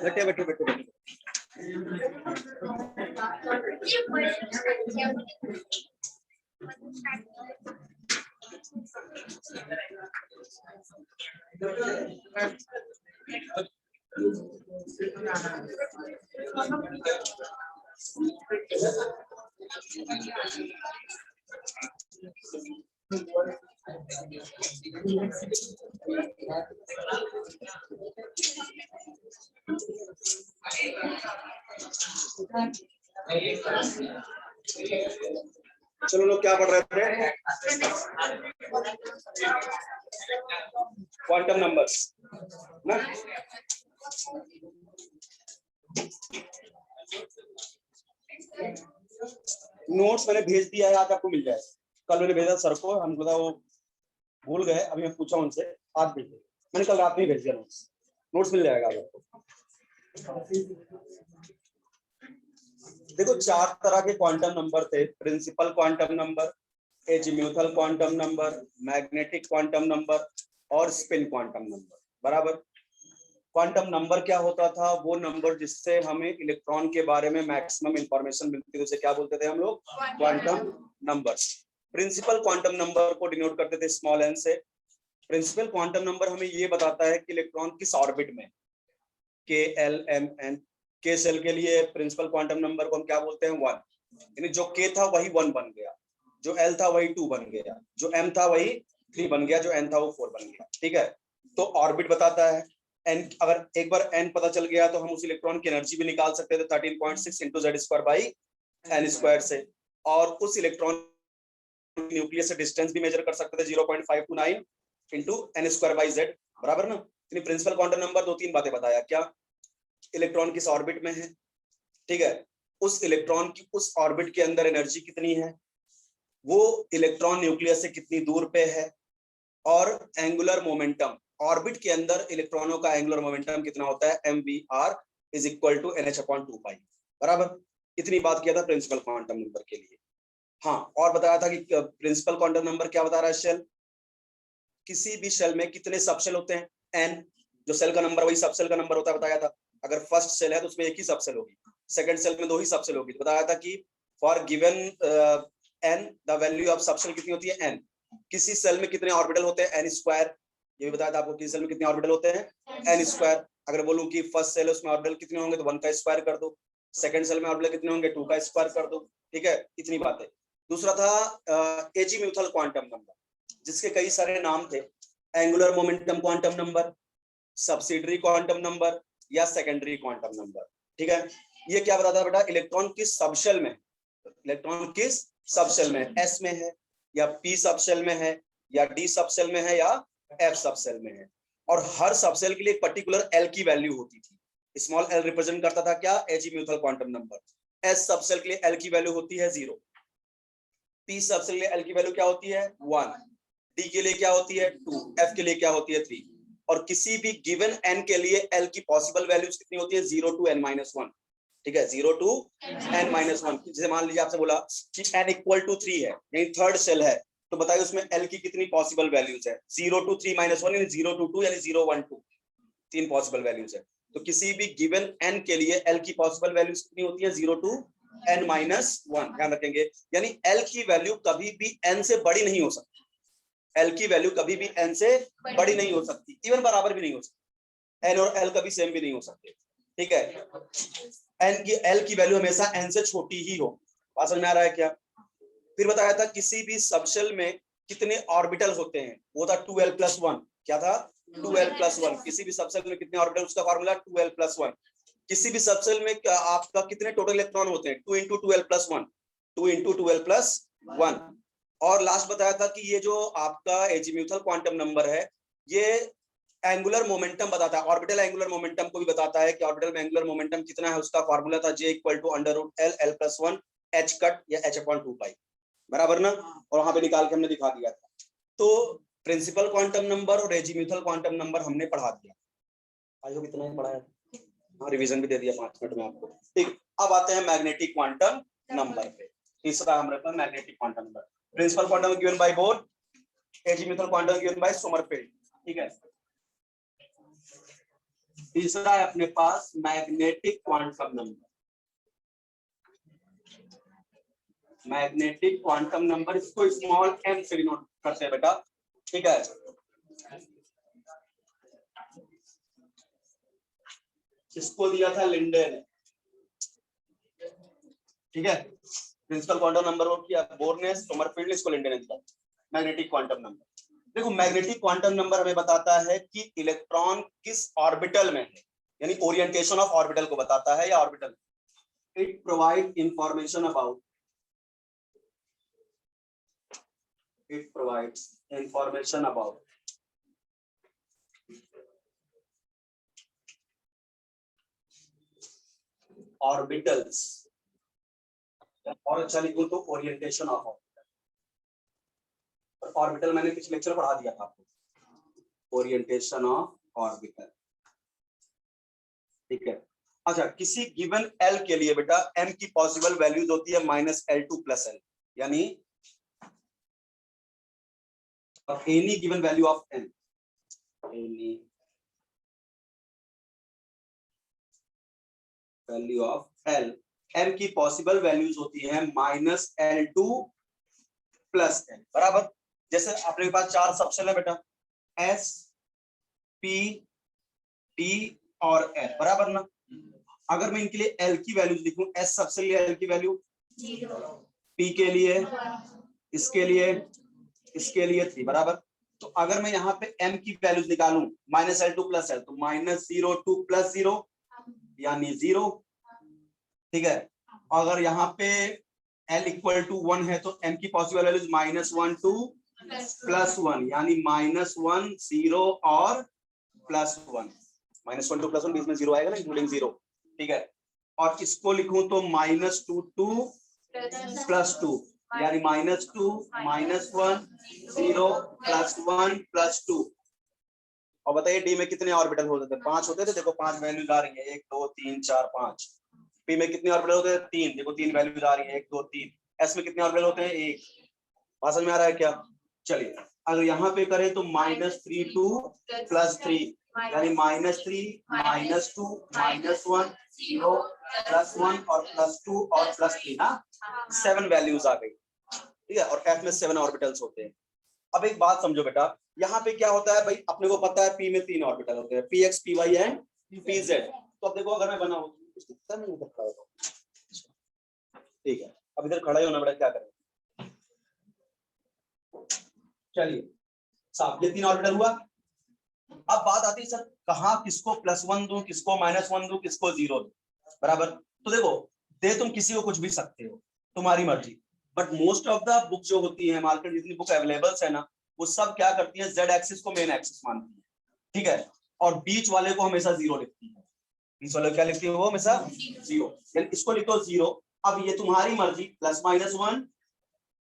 बैठे बैठे बैठे बैठे। चलो लोग क्या पढ़ रहे थे? क्वांटम नंबर्स ना। नोट्स मैंने भेज दिया है, आज आपको मिल जाएगा। कल मैंने भेजा सर को, हमको था वो भूल गए, अभी मैं पूछा उनसे, आज भेजे। मैंने कल रात में भेज दिया नोट्स। नोट्स मिल जाएगा आपको। देखो 4 तरह के क्वांटम नंबर थे। Principal quantum number, azimuthal quantum number, magnetic quantum number और स्पिन क्वांटम नंबर। बराबर। क्वांटम नंबर क्या होता था? वो नंबर जिससे हमें इलेक्ट्रॉन के बारे में मैक्सिमम इंफॉर्मेशन मिलती थी, उसे क्या बोलते थे हम लोग? Quantum number. Principal quantum number को डिनोट करते थे स्मॉल एन से। प्रिंसिपल क्वांटम नंबर हमें ये बताता है कि इलेक्ट्रॉन किस ऑर्बिट में, के एल एम एन। के सेल के लिए प्रिंसिपल क्वांटम नंबर को हम क्या बोलते हैं? 1। यानी जो के था वही 1 बन गया, जो एल था वही 2 बन गया, जो एम था वही 3 बन गया, जो एन था वो 4 बन गया। ठीक है। तो ऑर्बिट बताता है। एन, अगर एक बार एन पता चल गया तो हम उस इलेक्ट्रॉन की एनर्जी भी निकाल सकते थे 13.6 into Z square by N square से, और उस इलेक्ट्रॉन न्यूक्लियस से डिस्टेंस भी मेजर कर सकते थे 0.529 into N square by Z. बराबर ना। प्रिंसिपल क्वांटम नंबर 2-3 बातें बताया। क्या? इलेक्ट्रॉन किस ऑर्बिट में है, ठीक है, उस इलेक्ट्रॉन की उस ऑर्बिट के अंदर एनर्जी कितनी है, वो इलेक्ट्रॉन न्यूक्लियस से कितनी दूर पे है, और एंगुलर मोमेंटम, ऑर्बिट के अंदर इलेक्ट्रॉनों का एंगुलर मोमेंटम कितना होता है, mvr is equal to nh/2 बराबर। इतनी बात किया था प्रिंसिपल क्वांटम नंबर के लिए। हाँ, और बताया था कि प्रिंसिपल क्वांटम नंबर क्या बता रहा है? शेल, किसी भी शेल में कितने सबसेल होते हैं? n। जो सेल का नंबर वही सबसेल का नंबर होता है, बताया था। अगर फर्स्ट सेल है तो उसमें एक ही सबसेल होगी, सेकंड सेल में 2 ही सबसेल होगी। तो बताया था कि for given n the value of subshell कितनी होती है? n। किसी सेल में कितने ऑर्बिटल होते हैं? n square. ये भी बताया था आपको, किसी सेल में कितने ऑर्बिटल होते हैं? n square. अगर बोलूं कि फर्स्ट सेल है उसमें ऑर्बिटल कितने होंगे, तो 1 का स्क्वायर कर दो। सेकंड सेल में ऑर्बिटल कितने होंगे? 2 का स्क्वायर कर दो। ठीक है, इतनी बातें। दूसरा था एजीम्यूथल क्वांटम नंबर, जिसके कई सारे नाम थे। Angular momentum quantum number, subsidiary quantum number, या सेकेंडरी क्वांटम नंबर। ठीक है। ये क्या बताता है बेटा? इलेक्ट्रॉन किस सबशेल में, इलेक्ट्रॉन किस सबशेल में, एस में है या पी सबशेल में है या डी सबशेल में है या एफ सबशेल में है। और हर सबशेल के लिए एक पर्टिकुलर एल की वैल्यू होती थी। स्मॉल एल रिप्रेजेंट करता था क्या? Azimuthal quantum number. S subshell के लिए एल की वैल्यू होती है 0, पी सबशेल के लिए एल की वैल्यू क्या होती है? 1, डी के लिए क्या होती है? 2, एफ के लिए क्या होती है? 3। और किसी भी गिवन n के लिए l की पॉसिबल वैल्यूज कितनी होती है? 0 to n-1। ठीक है, 0 to n-1। जैसे मान लीजिए आपसे बोला कि n इक्वल टू 3 है, यानी थर्ड सेल है, तो बताइए उसमें l की कितनी पॉसिबल वैल्यूज है? 0 to 3-1 यानी 0 to 2 यानी 0 1 2, 3 पॉसिबल वैल्यूज है। तो किसी भी गिवन n के लिए l की पॉसिबल वैल्यूज कितनी होती है? 0 to n-1। ध्यान रखेंगे, यानी l की वैल्यू कभी भी n से बड़ी नहीं हो सकती। L की वैल्यू कभी भी n से बड़ी नहीं हो सकती, इवन बराबर भी नहीं हो सकती। n और L कभी सेम भी नहीं हो सकते। ठीक है, L की वैल्यू हमेशा n से छोटी ही हो। बात समझ में आ रहा है क्या? फिर बताया था किसी भी सबशेल में कितने ऑर्बिटल होते हैं, वो था 2l+1। क्या था? 2l+1। किसी भी सबशेल में कितने ऑर्बिटल, उसका फॉर्मूला 2l+1। किसी भी सबशेल में आपका कितने टोटल इलेक्ट्रॉन होते हैं? 2 × 2l+1, 2 × 2l+1। और लास्ट बताया था कि ये जो आपका एजीम्यूथल क्वांटम नंबर है, ये एंगुलर मोमेंटम बताता है, ऑर्बिटल एंगुलर मोमेंटम को भी बताता है कि ऑर्बिटल में एंगुलर मोमेंटम कितना है। उसका फार्मूला था J = √L L+1 h cut या h/2 पाई। बराबर ना। और वहां पे निकाल के हमने दिखा दिया था। तो प्रिंसिपल क्वांटम नंबर और एजीम्यूथल क्वांटम नंबर हमने पढ़ा दिया। आज लोग इतना ही पढ़ा है, हाँ, रिवीजन भी दे दिया 5 मिनट में आपको। ठीक, अब आते हैं मैग्नेटिक क्वांटम नंबर पे। तीसरा हमारे पास magnetic quantum number. Principal quantum given by Bohr, azimuthal quantum given by Sommerfeld. ठीक है, तीसरा है अपने पास magnetic quantum number. Magnetic quantum number, इसको स्मॉल m से डिनोट करते हैं बेटा, ठीक है। इसको दिया था लिंडे ने, ठीक है। प्रिंसिपल क्वांटम नंबर को किया बोर ने, सोमरफील्ड, इसको लिंडे ने दिया मैग्नेटिक क्वांटम नंबर। देखो मैग्नेटिक क्वांटम नंबर हमें बताता है कि इलेक्ट्रॉन किस ऑर्बिटल में है, यानी ओरिएंटेशन ऑफ ऑर्बिटल को बताता है या orbital. It provide information about, it provides information about orbitals, और अच्छा लिखूं तो ओरिएंटेशन ऑफ ऑर्बिटल। ऑर्बिटल मैंने पिछले लेक्चर पढ़ा दिया था आपको, ओरिएंटेशन ऑफ ऑर्बिटल, ठीक है। अच्छा, किसी गिवन एल के लिए बेटा एम की पॉसिबल वैल्यूज होती है -L2 + L, यानी any given value of n, any value of l, m की पॉसिबल वैल्यूज होती हैं -L2 + n, बराबर। जैसे अपने पास 4 सबसेल है बेटा, s, p, d और l, बराबर ना। अगर मैं इनके लिए l की वैल्यूज लिखूं, s सबसेल लिए l की वैल्यू 0, p के लिए, इसके लिए 3, बराबर। तो अगर मैं यहाँ पे m की वैल्यूज निकालूं -L2 + L, तो -02 + 0 यानी 0, ठीक है। अगर यहाँ पे L = 1 है तो m की पॉसिबल वैल्यूज -12 + 1 यानी -1 0 और +1, -12 + 1 बीच में 0 आएगा ना, इंक्लूडिंग 0, ठीक है। और इसको लिखूं तो -22 + 2 यानी -2 -1 0 +1 +2। और बताइए डी में कितने ऑर्बिटल होते थे? 5 होते थे। देखो 5 वैल्यूज आ रही है, 1 2 3 4 5। पी में कितने ऑर्बिटल होते हैं? 3। देखो 3 वैल्यूज आ रही है, 1 2 3। एस में कितने ऑर्बिटल होते हैं? 1। बात समझ में आ रहा है क्या? चलिए अगर यहाँ पे करें तो -32 + 3 यानी -3 -2 -1 0 +1 और +2 और +3 ना, 7 वैल्यूज आ गई, ठीक है। और एफ में 7 ऑर्बिटल्स होते हैं। अब एक बात समझो बेटा, यहाँ पे क्या होता है भाई, अपने को पता है पी में 3 ऑर्बिटल होते हैं, px py एंड pz। तो अब देखो अगर मैं बनाऊं, ठीक है, अब इधर खड़ा ही होना बेटा, क्या करें? चलिए साहब, ये 3 ऑर्बिटल हुआ। अब बात आती है सर कहाँ किसको +1 दूं, किसको -1 दूं, किसको 0 दूं, बराबर। तो देखो दे तुम किसी को कुछ भी सकते हो, तुम्हारी मर्जी। But most of the book जो होती है मार्केट, जितनी बुक अवेलेबल है ना, वो सब क्या करती है, जेड एक्सिस को मेन एक्सिस मानती है, ठीक है। और बीच वाले को हमेशा 0 लिखती है। बीच वाले को क्या लिखती है? वो हमेशा 0, यानी इसको लिखो 0। अब ये तुम्हारी मर्जी, +-1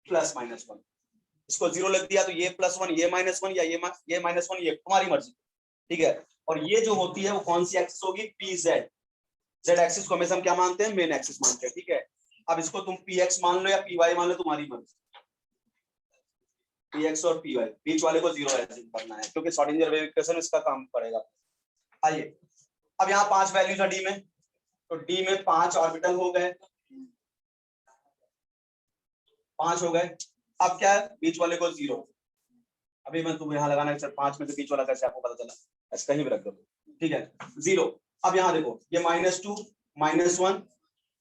+-1, इसको 0 लिख दिया तो ये +1 ये -1 या ये -1, ये तुम्हारी मर्जी, ठीक है। और ये जो होती है वो कौन सी एक्सिस होगी? pz। जेड एक्सिस को हमेशा हम क्या मानते हैं? मेन एक्सिस मानते हैं, ठीक है। अब इसको तुम px मान लो या py मान लो, तुम्हारी मर्जी। px और py, बीच वाले को 0 ऐसे करना है क्योंकि श्रोडिंगर वेव इक्वेशन इसका काम पड़ेगा। आइए अब यहाँ 5 वैल्यूज है डी में, तो डी में 5 ऑर्बिटल हो गए, 5 हो गए। अब क्या है? बीच वाले को 0। अभी मैं तुम यहाँ लगाना है 5 में से बीच वाला कैसे आपको पता चला? ऐसे कहीं भी रख दो, ठीक है, 0। अब यहाँ देखो ये -2 -1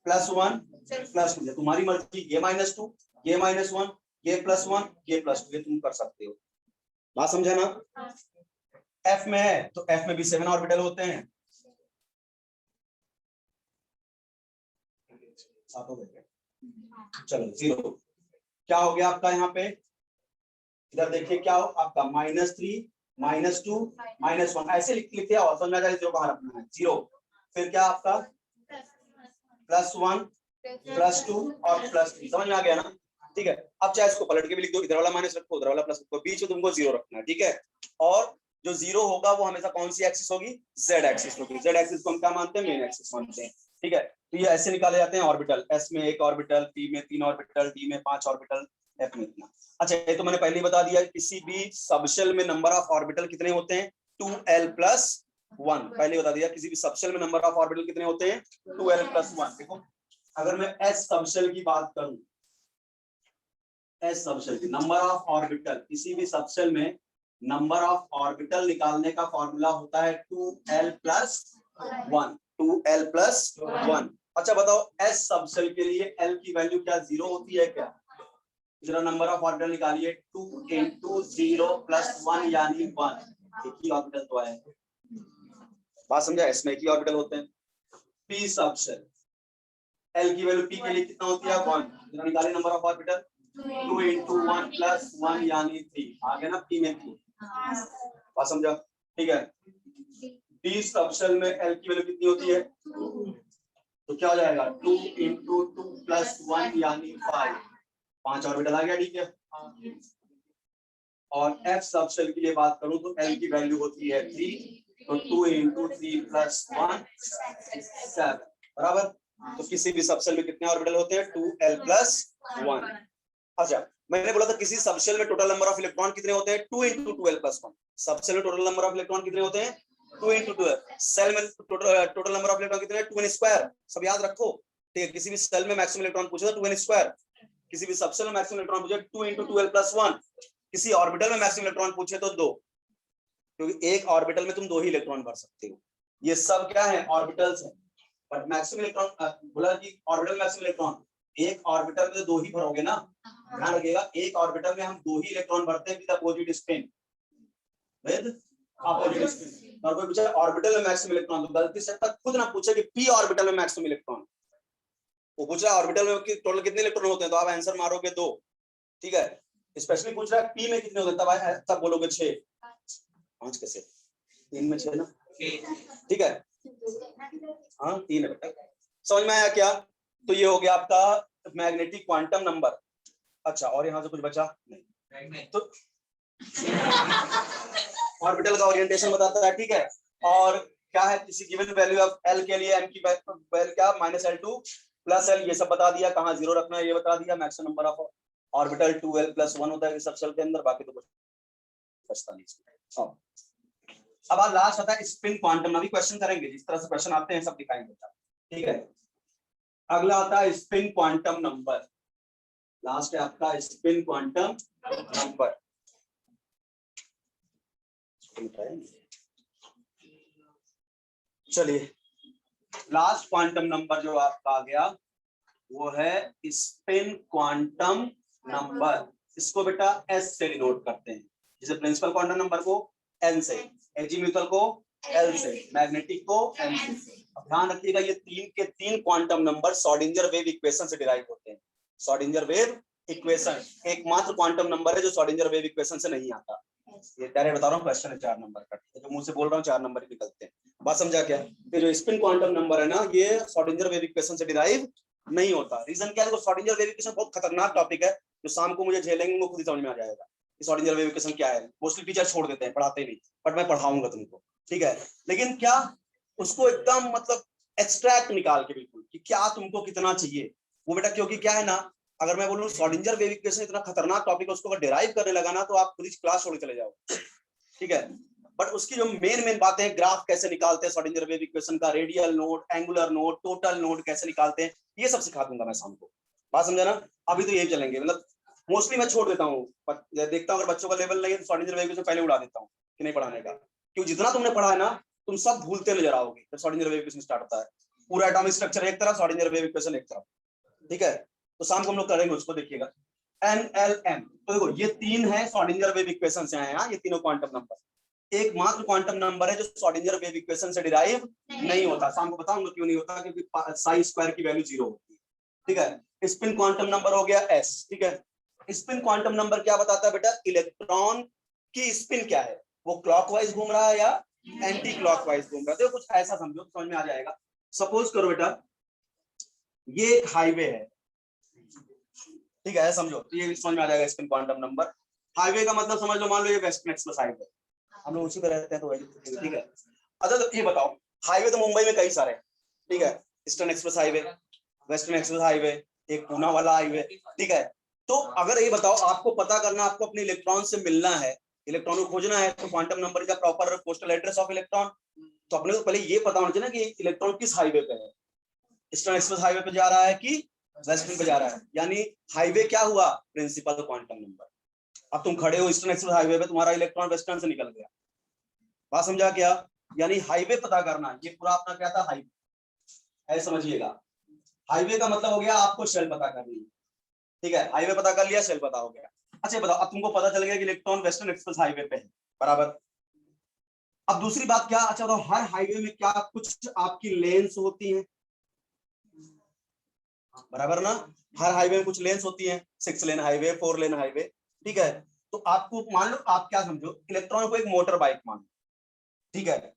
+1 +2, तुम्हारी मर्जी, ये -2 ये -1 ये +1 ये +2, ये तुम कर सकते हो। बात समझा ना? एफ में है तो एफ में भी 7 ऑर्बिटल होते हैं। चलो 0 क्या हो गया आपका? यहाँ पे इधर देखिए क्या हो आपका, -3 -2 -1, ऐसे लिखते आओ, समझ में आ जाए 0 कहाँ रखना है, 0। फिर क्या आपका +1 +2 और +3, समझ में आ गया ना? ठीक है। अब चाहे इसको पलट के भी लिख दो, इधर वाला माइनस रखो, उधर वाला प्लस रखो, बीच में तुमको 0 रखना है, ठीक है। और जो 0 होगा वो हमेशा कौन सी एक्सिस होगी? जेड एक्सिस होगी। जेड एक्सिस को हम क्या मानते हैं? मेन एक्सिस मानते हैं, ठीक है। तो ये ऐसे निकाले जाते हैं ऑर्बिटल, एस में 1 ऑर्बिटल, पी में 3 ऑर्बिटल, डी में 5 ऑर्बिटल, एफ में इतना। अच्छा ये तो मैंने पहले ही बता दिया, किसी भी सबशेल में नंबर ऑफ ऑर्बिटल कितने होते हैं? 2l + 1 पहले बता दिया। किसी भी सबशेल में नंबर ऑफ ऑर्बिटल कितने होते हैं 2l + 1। देखो अगर मैं s सबशेल की बात करूं, s सबशेल की नंबर ऑफ ऑर्बिटल, किसी भी सबशेल में नंबर ऑफ ऑर्बिटल निकालने का फॉर्मूला होता है 2l + 1, 2l + 1। अच्छा बताओ s सबशेल के लिए l की वैल्यू क्या 0 होती है क्या? जरा नंबर ऑफ ऑर्बिटल निकालिए, 2 × 0 + 1 यानी 1। एक ही ऑर्बिटल तो है, बात समझा? इसमें एक ही ऑर्बिटल होते हैं। p सबशेल, l की वैल्यू p के लिए कितना होती है 1। जरा निकालिए नंबर ऑफ ऑर्बिटल, 2 × 1 + 1 यानी 3। आ गया ना p में 3, बात समझा? ठीक है। p सबशेल में l की वैल्यू कितनी होती है, तो क्या हो जाएगा 2 × 2 + 1 यानी 5। 5 ऑर्बिटल आ गया, ठीक है। और f सबशेल के लिए बात करूं तो l की वैल्यू होती है 3, तो 2 × 3 + 1 7, बराबर। तो किसी भी सबशेल में कितने ऑर्बिटल होते हैं 2l + 1। अच्छा मैंने बोला था किसी सबशेल में टोटल नंबर ऑफ इलेक्ट्रॉन कितने होते हैं 2 × 2l + 1। सबशेल में टोटल नंबर ऑफ इलेक्ट्रॉन कितने होते हैं 2 × 2। सेल में टोटल नंबर ऑफ इलेक्ट्रॉन कितने हैं 2n²। सब याद रखो, ठीक है। किसी भी सेल में मैक्सिमम इलेक्ट्रॉन पूछे तो 2n², किसी भी सबशेल में मैक्सिमम इलेक्ट्रॉन पूछे 2 × 2l + 1। किसी ऑर्बिटल में मैक्सिमम इलेक्ट्रॉन पूछे तो 2, क्योंकि एक ऑर्बिटल में तुम 2 ही इलेक्ट्रॉन भर सकते हो। ये सब क्या है ऑर्बिटल्स हैं। बट मैक्सिमम इलेक्ट्रॉन बोला कि ऑर्बिटल मैक्सिमम इलेक्ट्रॉन, एक ऑर्बिटल में 2 ही भरोगे ना, ध्यान रखिएगा। एक ऑर्बिटल में हम 2 ही इलेक्ट्रॉन भरते हैं with opposite spin, with opposite spin. और कोई पूछे ऑर्बिटल में मैक्सिमम इलेक्ट्रॉन, तो गलती से तक खुद ना पूछे कि p ऑर्बिटल में मैक्सिमम इलेक्ट्रॉन। वो पूछ रहा है ऑर्बिटल में टोटल कितने इलेक्ट्रॉन होते हैं, तो आप आंसर मारोगे 2, ठीक है। स्पेशली पूछ रहा है p में कितने होते हैं, तब बोलोगे 6। 5 कैसे, 3 में 6 ना, ठीक है। हाँ 3 है बेटा, समझ में आया क्या? तो ये हो गया आपका मैग्नेटिक क्वांटम नंबर। अच्छा और यहाँ से कुछ बचा नहीं, तो ऑर्बिटल का ओरिएंटेशन बताता है, ठीक है। और क्या है किसी गिवन वैल्यू ऑफ l के लिए m की वैल्यू क्या -L2 + l, ये सब बता दिया। कहाँ 0 रखना है ये बता दिया। Maximum number of orbital 2l + 1 होता है सबशेल के अंदर, बाकी तो कुछ बचता नहीं। अब आज लास्ट आता है स्पिन क्वांटम। अभी क्वेश्चन करेंगे, जिस तरह से क्वेश्चन आते हैं सब दिखाएंगे, ठीक है। अगला आता है स्पिन क्वांटम नंबर। लास्ट है आपका स्पिन क्वांटम नंबर। चलिए लास्ट क्वांटम नंबर जो आपका आ गया वो है स्पिन क्वांटम नंबर। इसको बेटा s से डिनोट करते हैं, जैसे प्रिंसिपल क्वांटम नंबर को n से, एजीम्यूथल को l से, मैग्नेटिक को m से। अब ध्यान रखिएगा ये 3 के 3 quantum number Schrodinger wave equation से डिराइव होते हैं। श्रोडिंगर वेव इक्वेशन एकमात्र क्वांटम नंबर है जो श्रोडिंगर वेव इक्वेशन से नहीं आता। ये डायरेक्ट बता रहा हूँ, क्वेश्चन है 4 नंबर का, जो मुंह से बोल रहा हूँ 4 नंबर ही निकलते हैं। बात समझा क्या? ये जो स्पिन क्वांटम नंबर है ना, ये श्रोडिंगर वेव इक्वेशन से डिराइव नहीं होता। रीजन क्या है? तो श्रोडिंगर वेव इक्वेशन बहुत खतरनाक टॉपिक है, जो शाम को मुझे झेलेंगे वो खुद ही समझ में आ जाएगा कि श्रोडिंगर वेव इक्वेशन क्या है। मोस्टली टीचर छोड़ देते हैं, पढ़ाते नहीं, बट मैं पढ़ाऊंगा तुमको, ठीक है। लेकिन क्या उसको एकदम मतलब एक्सट्रैक्ट निकाल के बिल्कुल कि क्या तुमको कितना चाहिए वो बेटा, क्योंकि क्या है ना, अगर मैं बोलूं श्रोडिंगर वेव इक्वेशन इतना खतरनाक टॉपिक है, उसको अगर डिराइव करने लगा ना तो आप पूरी क्लास छोड़ चले जाओ, ठीक है। बट उसकी जो मेन बातें हैं, ग्राफ कैसे निकालते हैं श्रोडिंगर वेव इक्वेशन का, radial node, angular node, total node कैसे निकालते हैं, ये सब सिखा दूंगा मैं शाम को। बात समझा ना? अभी तो यही चलेंगे, मतलब मोस्टली मैं छोड़ देता हूँ, देखता हूँ अगर बच्चों का लेवल नहीं है तो श्रोडिंगर वेव इक्वेशन पहले उड़ा देता हूँ कि नहीं पढ़ाने का, क्योंकि जितना तुमने पढ़ा है ना तुम सब भूलते नजर आओगे जब श्रोडिंगर वेव इक्वेशन स्टार्ट होता है। पूरा एटॉमिक स्ट्रक्चर एक तरफ, श्रोडिंगर वेव इक्वेशन एक तरफ, ठीक है। तो शाम को हम लोग करेंगे उसको, देखिएगा। NLM, तो देखो ये 3 है श्रोडिंगर वेव इक्वेशन से आए हैं, ये तीनों क्वांटम नंबर। एकमात्र क्वांटम नंबर है जो श्रोडिंगर वेव इक्वेशन से डिराइव नहीं होता। शाम को बताऊंगा क्यों नहीं होता, क्योंकि साई स्क्वायर की वैल्यू 0 होती है, ठीक है। स्पिन क्वांटम नंबर हो गया S, ठीक है। स्पिन क्वांटम नंबर क्या बताता है बेटा? इलेक्ट्रॉन की स्पिन क्या है, वो क्लॉकवाइज घूम रहा है या एंटी क्लॉकवाइज घूम रहा है। देखो कुछ ऐसा समझो, समझ में आ जाएगा। सपोज करो बेटा ये एक हाईवे है, ठीक है, समझो, तो ये समझ में आ जाएगा स्पिन क्वांटम नंबर। हाईवे का मतलब समझ लो, मान लो ये वेस्टर्न एक्सप्रेस हाईवे, हम लोग उसी पे रहते हैं तो वही, ठीक है। अच्छा तो ये बताओ, हाईवे तो मुंबई में कई सारे, ठीक है, eastern express highway, western express highway, एक पूना वाला हाईवे, ठीक है। तो अगर ये बताओ आपको पता करना, आपको अपने इलेक्ट्रॉन से मिलना है, इलेक्ट्रॉन को खोजना है, तो quantum number is the proper postal address of electron. तो अपने को पहले ये पता होना चाहिए ना कि इलेक्ट्रॉन किस हाईवे पे है, ईस्टर्न एक्सप्रेस हाईवे पे जा रहा है कि वेस्टर्न पे जा रहा है, यानी हाईवे क्या हुआ, प्रिंसिपल क्वांटम नंबर। अब तुम खड़े हो ईस्टर्न एक्सप्रेस हाईवे पे, तुम्हारा इलेक्ट्रॉन वेस्टर्न से निकल गया, बात समझा क्या, यानी हाईवे पता करना, ये पूरा अपना क्या था हाईवे, ऐसे समझिएगा। हाईवे का मतलब हो गया आपको शेल पता करनी है, ठीक है, हाईवे पता कर लिया, शेल पता हो गया। अच्छा बताओ, अब तुमको पता चल गया कि इलेक्ट्रॉन वेस्टर्न एक्सप्रेस हाईवे पे है, बराबर। अब दूसरी बात क्या, अच्छा बताओ, हर हाईवे में क्या कुछ आपकी लेन्स होती हैं, बराबर ना, हर हाईवे में कुछ लेन्स होती हैं, 6 लेन हाईवे, 4 लेन हाईवे, ठीक है। तो आपको मान लो, आप क्या समझो, इलेक्ट्रॉन को एक मोटर बाइक मान लो, ठीक है,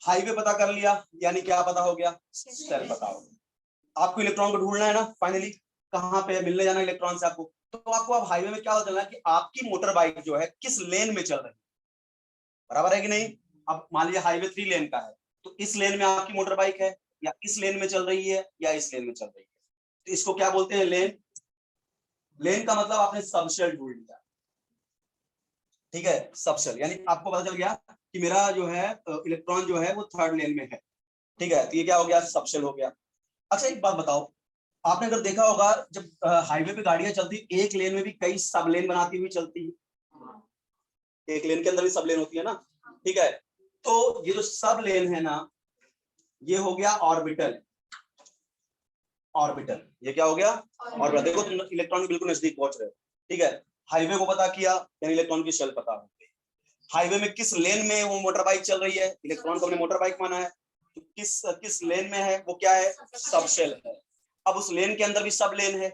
हाईवे पता कर लिया, यानी क्या पता हो गया, शेल पता हो गया। आपको इलेक्ट्रॉन को ढूंढना है ना, फाइनली कहां पे मिलने जाना इलेक्ट्रॉन से आपको, तो आपको अब हाईवे में क्या पता चलना है कि आपकी मोटर बाइक जो है किस लेन में चल रही है, बराबर है कि नहीं। अब मान लीजिए हाईवे 3 लेन का है, तो इस लेन में आपकी मोटर बाइक है, या इस लेन में चल रही है, या इस लेन में चल रही है, तो इसको क्या बोलते हैं, लेन। लेन का मतलब आपने सबशेल ढूंढ लिया, ठीक है, सबशेल, यानी आपको पता चल गया कि मेरा जो है इलेक्ट्रॉन जो है वो 3rd लेन में है, ठीक है, तो ये क्या हो गया, सबशेल हो गया। अच्छा एक बात बताओ, आपने अगर देखा होगा जब हाईवे पे गाड़ियां चलती, एक लेन में भी कई सब लेन बनाती हुई चलती है, एक लेन के अंदर भी सब लेन होती है ना, ठीक है। तो ये जो सब लेन है ना, ये हो गया ऑर्बिटल, ऑर्बिटल, ये क्या हो गया, ऑर्बिटल। देखो तुम इलेक्ट्रॉन के बिल्कुल नजदीक पहुंच रहे हो, ठीक है, हाईवे को पता किया, यानी इलेक्ट्रॉन की शेल पता हो गई। हाईवे में किस लेन में वो मोटर बाइक चल रही है, इलेक्ट्रॉन को हमने मोटर बाइक माना है, तो किस किस लेन में है, वो क्या है, सब शेल है। अब उस लेन के अंदर भी सब लेन है,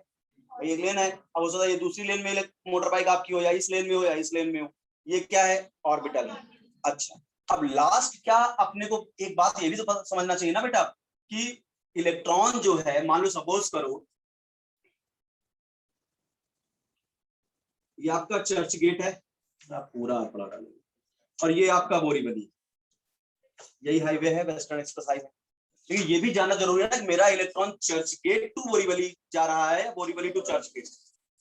एक लेन है, अब हो सकता है ये दूसरी लेन में मोटर बाइक आपकी हो, या इस लेन में हो, या इस लेन में हो, ये क्या है, ऑर्बिटल है। अच्छा, अब लास्ट क्या, अपने को एक बात ये भी तो समझना चाहिए ना बेटा, कि इलेक्ट्रॉन जो है, मान लो सपोज करो ये आपका चर्च गेट है, पूरा पड़ा डालेंगे, और ये आपका बोरीवली, यही हाईवे है, वेस्टर्न एक्सप्रेस हाईवे। लेकिन ये भी जानना जरूरी है ना कि मेरा electron Churchgate to Borivali जा रहा है, Borivali to Churchgate,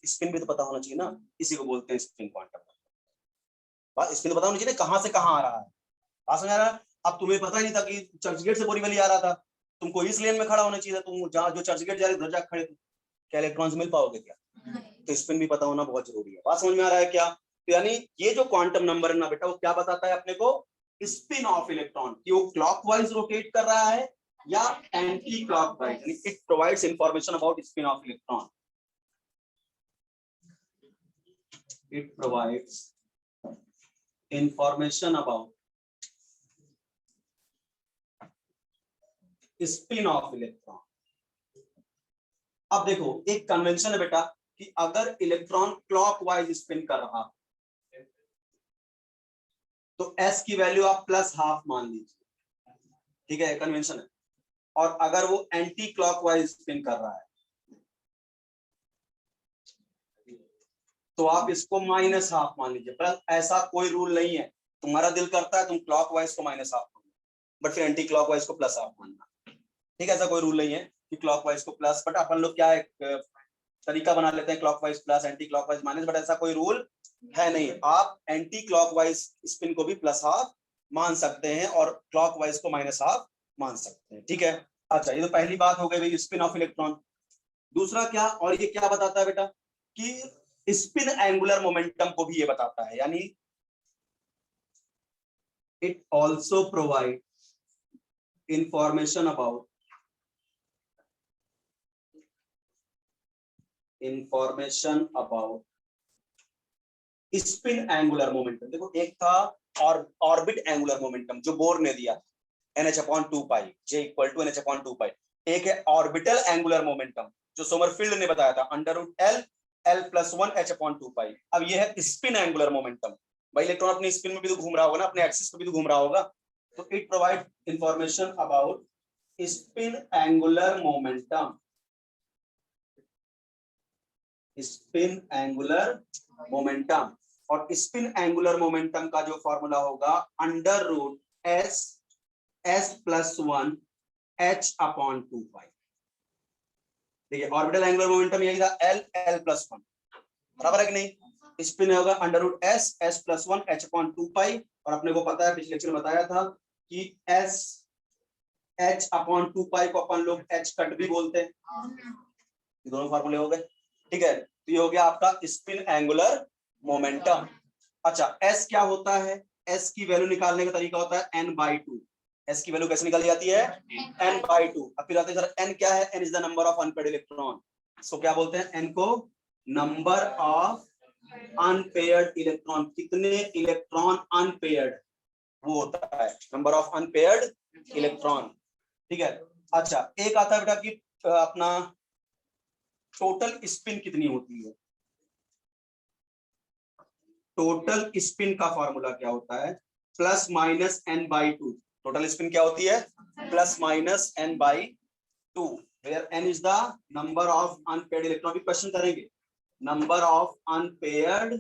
spin भी तो पता होना चाहिए ना, इसी को बोलते हैं स्पिन क्वांटम। बात स्पिन तो पता होना चाहिए ना, कहां से कहां आ रहा है, बात समझ आ रहा है। अब तुम्हें पता ही नहीं था कि चर्च गेट से बोरीवली आ रहा था, तुमको इस लेन में खड़ा होना चाहिए था, तुम जहां जो चर्च गेट जा रहे उधर जा खड़े थे, क्या इलेक्ट्रॉन्स मिल पाओगे क्या, तो स्पिन भी पता होना बहुत जरूरी है, बात समझ में आ रहा है क्या। तो यानी ये जो क्वांटम नंबर है ना बेटा, वो क्या बताता है अपने को, स्पिन ऑफ इलेक्ट्रॉन, कि वो क्लॉकवाइज रोटेट कर रहा है या एंटी क्लॉकवाइज, यानी it provides information about spin off electron, it provides information about spin off electron. अब देखो एक कन्वेंशन है बेटा, कि अगर इलेक्ट्रॉन क्लॉकवाइज स्पिन कर रहा तो एस की वैल्यू आप +½ मान लीजिए, ठीक है, कन्वेंशन है। और अगर वो एंटी क्लॉकवाइज स्पिन कर रहा है तो आप इसको -½ मान लीजिए, पर ऐसा कोई रूल नहीं है, तुम्हारा दिल करता है तुम क्लॉकवाइज को -½ मानो, बट फिर एंटी क्लॉकवाइज को +½ मानना, ठीक है, ऐसा कोई रूल नहीं है कि क्लॉकवाइज को प्लस, बट अपन लोग क्या एक तरीका बना लेते हैं, clockwise plus anti clockwise minus, but ऐसा कोई रूल है नहीं। आप एंटी क्लॉकवाइज स्पिन को भी +½ मान सकते हैं और क्लॉकवाइज को -½ मान सकते हैं, ठीक है। अच्छा, ये तो पहली बात हो गई स्पिन ऑफ इलेक्ट्रॉन। दूसरा क्या, और ये क्या बताता है बेटा, कि स्पिन एंगुलर मोमेंटम को भी ये बताता है, यानी it also provide information about spin angular momentum. देखो एक था और ऑर्बिट एंगुलर मोमेंटम जो बोर ने दिया, NH/2π, J = NH/2π। एक है ऑर्बिटल एंगुलर मोमेंटम जो सोमरफील्ड ने बताया था, √L L+1 H/2π। अब ये है स्पिन एंगुलर मोमेंटम, भाई इलेक्ट्रॉन अपनी स्पिन में भी तो घूम रहा होगा ना, अपने एक्सिस पे भी तो घूम रहा होगा, तो it provide information about spin angular momentum, spin angular momentum. और स्पिन एंगुलर मोमेंटम का जो फॉर्मूला होगा √S S+1 H/2π। देखिए ऑर्बिटल एंगुलर मोमेंटम यही था, L L+1, बराबर है कि नहीं। स्पिन होगा √S S+1 H/2π। और अपने को पता है, पिछले लेक्चर में बताया था कि एस एच अपॉन 2 पाई को अपन लोग एच कट भी बोलते हैं, ये दोनों फॉर्मूले हो गए। ठीक है, तो ये हो गया आपका स्पिन एंगुलर मोमेंटम। अच्छा, एस क्या होता है? एस की वैल्यू निकालने का तरीका होता है n/2। एस की वैल्यू कैसे निकाली जाती है? n/2। अब फिर आते हैं सर n क्या है? n is the number of unpaired electron. So क्या बोलते हैं n को? Number of unpaired electron. कितने इलेक्ट्रॉन अनपेयर्ड, वो होता है नंबर ऑफ अनपेयर्ड इलेक्ट्रॉन। ठीक है। अच्छा, एक आता है बेटा कि अपना टोटल स्पिन कितनी होती है। टोटल स्पिन का फॉर्मूला क्या होता है? Plus minus n/2। Total spin क्या होती है? Plus minus n/2, where n is the number of unpaired electron. Question करेंगे नंबर ऑफ अनपेयर्ड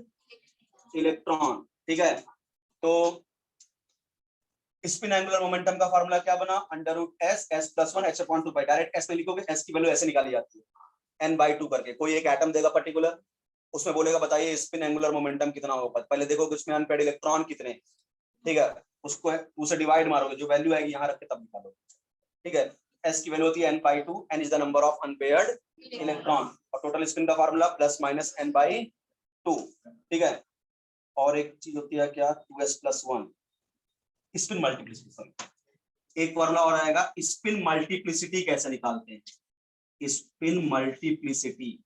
इलेक्ट्रॉन। ठीक है, तो स्पिन एंगुलर मोमेंटम का फॉर्मूला क्या बना? √s s+1 h/2 direct s में लिखोगे, s की वैल्यू ऐसे निकाली जाती है n/2 करके। कोई एक एटम देगा पर्टिकुलर, उसमें बोलेगा बताइए स्पिन एंगुलर मोमेंटम कितना होगा। पहले देखोगे उसमें अनपेयर्ड इलेक्ट्रॉन कितने। ठीक है, उसको उसे डिवाइड मारोगे, जो वैल्यू आएगी यहाँ रख के तब निकालोगे। ठीक है, s की वैल्यू होती है n/2, n is the number of unpaired electron, और टोटल स्पिन का फॉर्मूला प्लस माइनस n/2। ठीक है, और एक चीज होती है क्या? 2s+1 spin multiplicity. एक फॉर्मूला और आएगा, स्पिन मल्टीप्लिसिटी कैसे निकालते हैं? स्पिन मल्टीप्लिसिटी,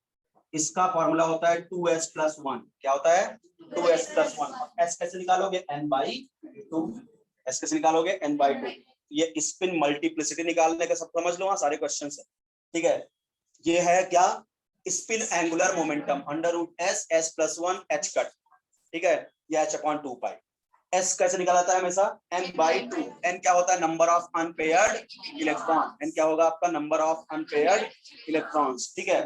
इसका फॉर्मूला होता है 2s+1। क्या होता है? 2s+1। s कैसे निकालोगे? n/2। s कैसे निकालोगे? n/2। ये स्पिन मल्टीप्लिसिटी निकालने का सब समझ लो, सारे क्वेश्चन है। ठीक है, ये है क्या? Spin angular momentum √s s+1 h cut. ठीक है, या h/2 s कैसे निकाला जाता है? हमेशा n/2। n क्या होता है? Number of unpaired electron. n क्या होगा आपका? Number of unpaired electrons. ठीक है,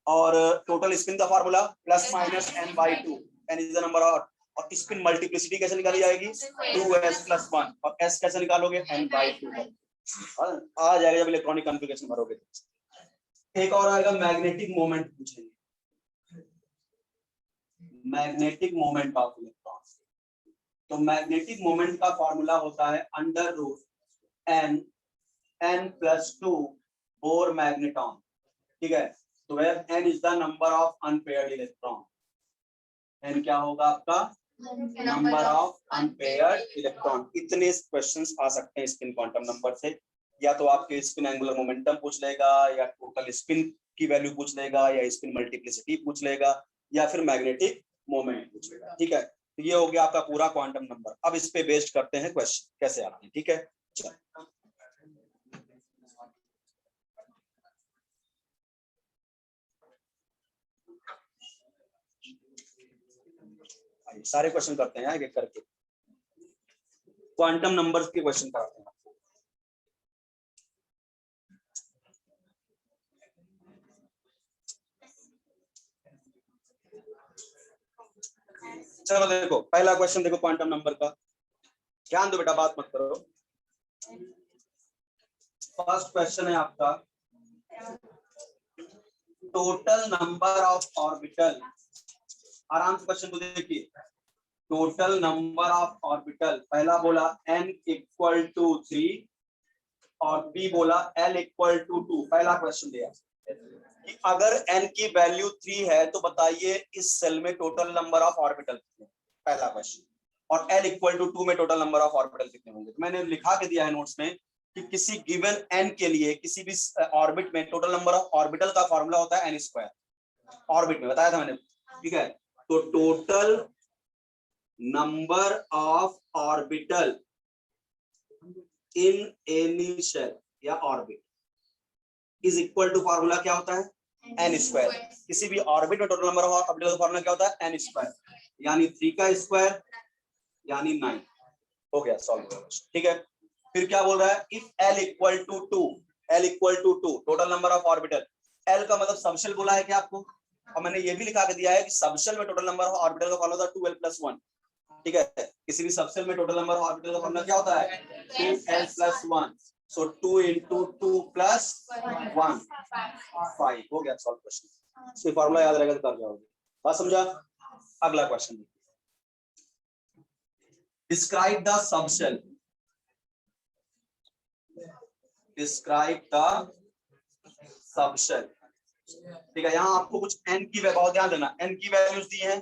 और टोटल स्पिन का formula plus minus n/2, n is the number of. और स्पिन मल्टीप्लिसिटी कैसे निकाली जाएगी? 2s+1। और s कैसे निकालोगे? n/2। आ जाएगा जब इलेक्ट्रॉनिक कॉन्फ़िगरेशन भरोगे। एक और आएगा मैग्नेटिक मोमेंट पूछेंगे, मैग्नेटिक मोमेंट ऑफ इलेक्ट्रॉन। तो मैग्नेटिक मोमेंट का फॉर्मूला होता है √n n+2 बोर मैग्नेटॉन। ठीक है, तो n is the number of unpaired electron. n क्या होगा आपका? Number of unpaired electron. इतने क्वेश्चंस आ सकते हैं स्पिन क्वांटम नंबर से। या तो आपके स्पिन एंगुलर मोमेंटम पूछ लेगा, या टोटल स्पिन की वैल्यू पूछ लेगा, या स्पिन मल्टीप्लिसिटी पूछ लेगा, या फिर मैग्नेटिक मोमेंट पूछ लेगा। ठीक है, तो ये हो गया आपका पूरा क्वांटम नंबर। अब इस पे बेस्ड करते हैं क्वेश्चन कैसे आते हैं। ठीक है, चलो सारे क्वेश्चन करते हैं एक एक करके। क्वांटम नंबर्स के क्वेश्चन कराते हैं। चलो देखो, पहला क्वेश्चन देखो क्वांटम नंबर का। ध्यान दो बेटा, बात मत करो। फर्स्ट क्वेश्चन है आपका, टोटल नंबर ऑफ ऑर्बिटल। आराम से क्वेश्चन को देखिए। टोटल नंबर ऑफ ऑर्बिटल, पहला बोला n = 3 और बी बोला l = 2। पहला क्वेश्चन दिया कि अगर n की वैल्यू 3 है तो बताइए इस सेल में टोटल नंबर ऑफ ऑर्बिटल कितने। पहला क्वेश्चन। और l = 2 में टोटल नंबर ऑफ ऑर्बिटल कितने होंगे। तो मैंने लिखा के दिया है नोट्स में कि किसी गिवन n के लिए किसी भी ऑर्बिट में टोटल नंबर ऑफ ऑर्बिटल का फॉर्मूला होता है n²। ऑर्बिट में बताया था मैंने। ठीक है, तो total number of orbital in any shell या orbit is equal to, formula क्या होता है? n²। किसी भी ऑर्बिट में टोटल नंबर ऑफ ऑर्बिटल का फॉर्मूला क्या होता है? n², यानी 3 का स्क्वायर यानी 9। हो गया सॉल्व। ठीक है, फिर क्या बोल रहा है? If l = 2, l = 2 total number of orbital. l का मतलब सबशेल बोला है क्या आपको? और मैंने ये भी लिखा के दिया है कि सबशेल में टोटल नंबर ऑफ ऑर्बिटल का फॉर्मूला होता है 2l+1। ठीक है, किसी भी सबशेल में टोटल नंबर ऑफ ऑर्बिटल का फॉर्मूला क्या होता है? 2l+1। सो 2 × 2 + 1 5। हो गया सॉल्व क्वेश्चन। इसका फॉर्मूला याद रहेगा तो कर जाओगे। बात समझा? अगला question, describe the subshell. Describe the subshell. ठीक है, यहाँ आपको कुछ n की वैल्यू, ध्यान देना, n की वैल्यूज दी है,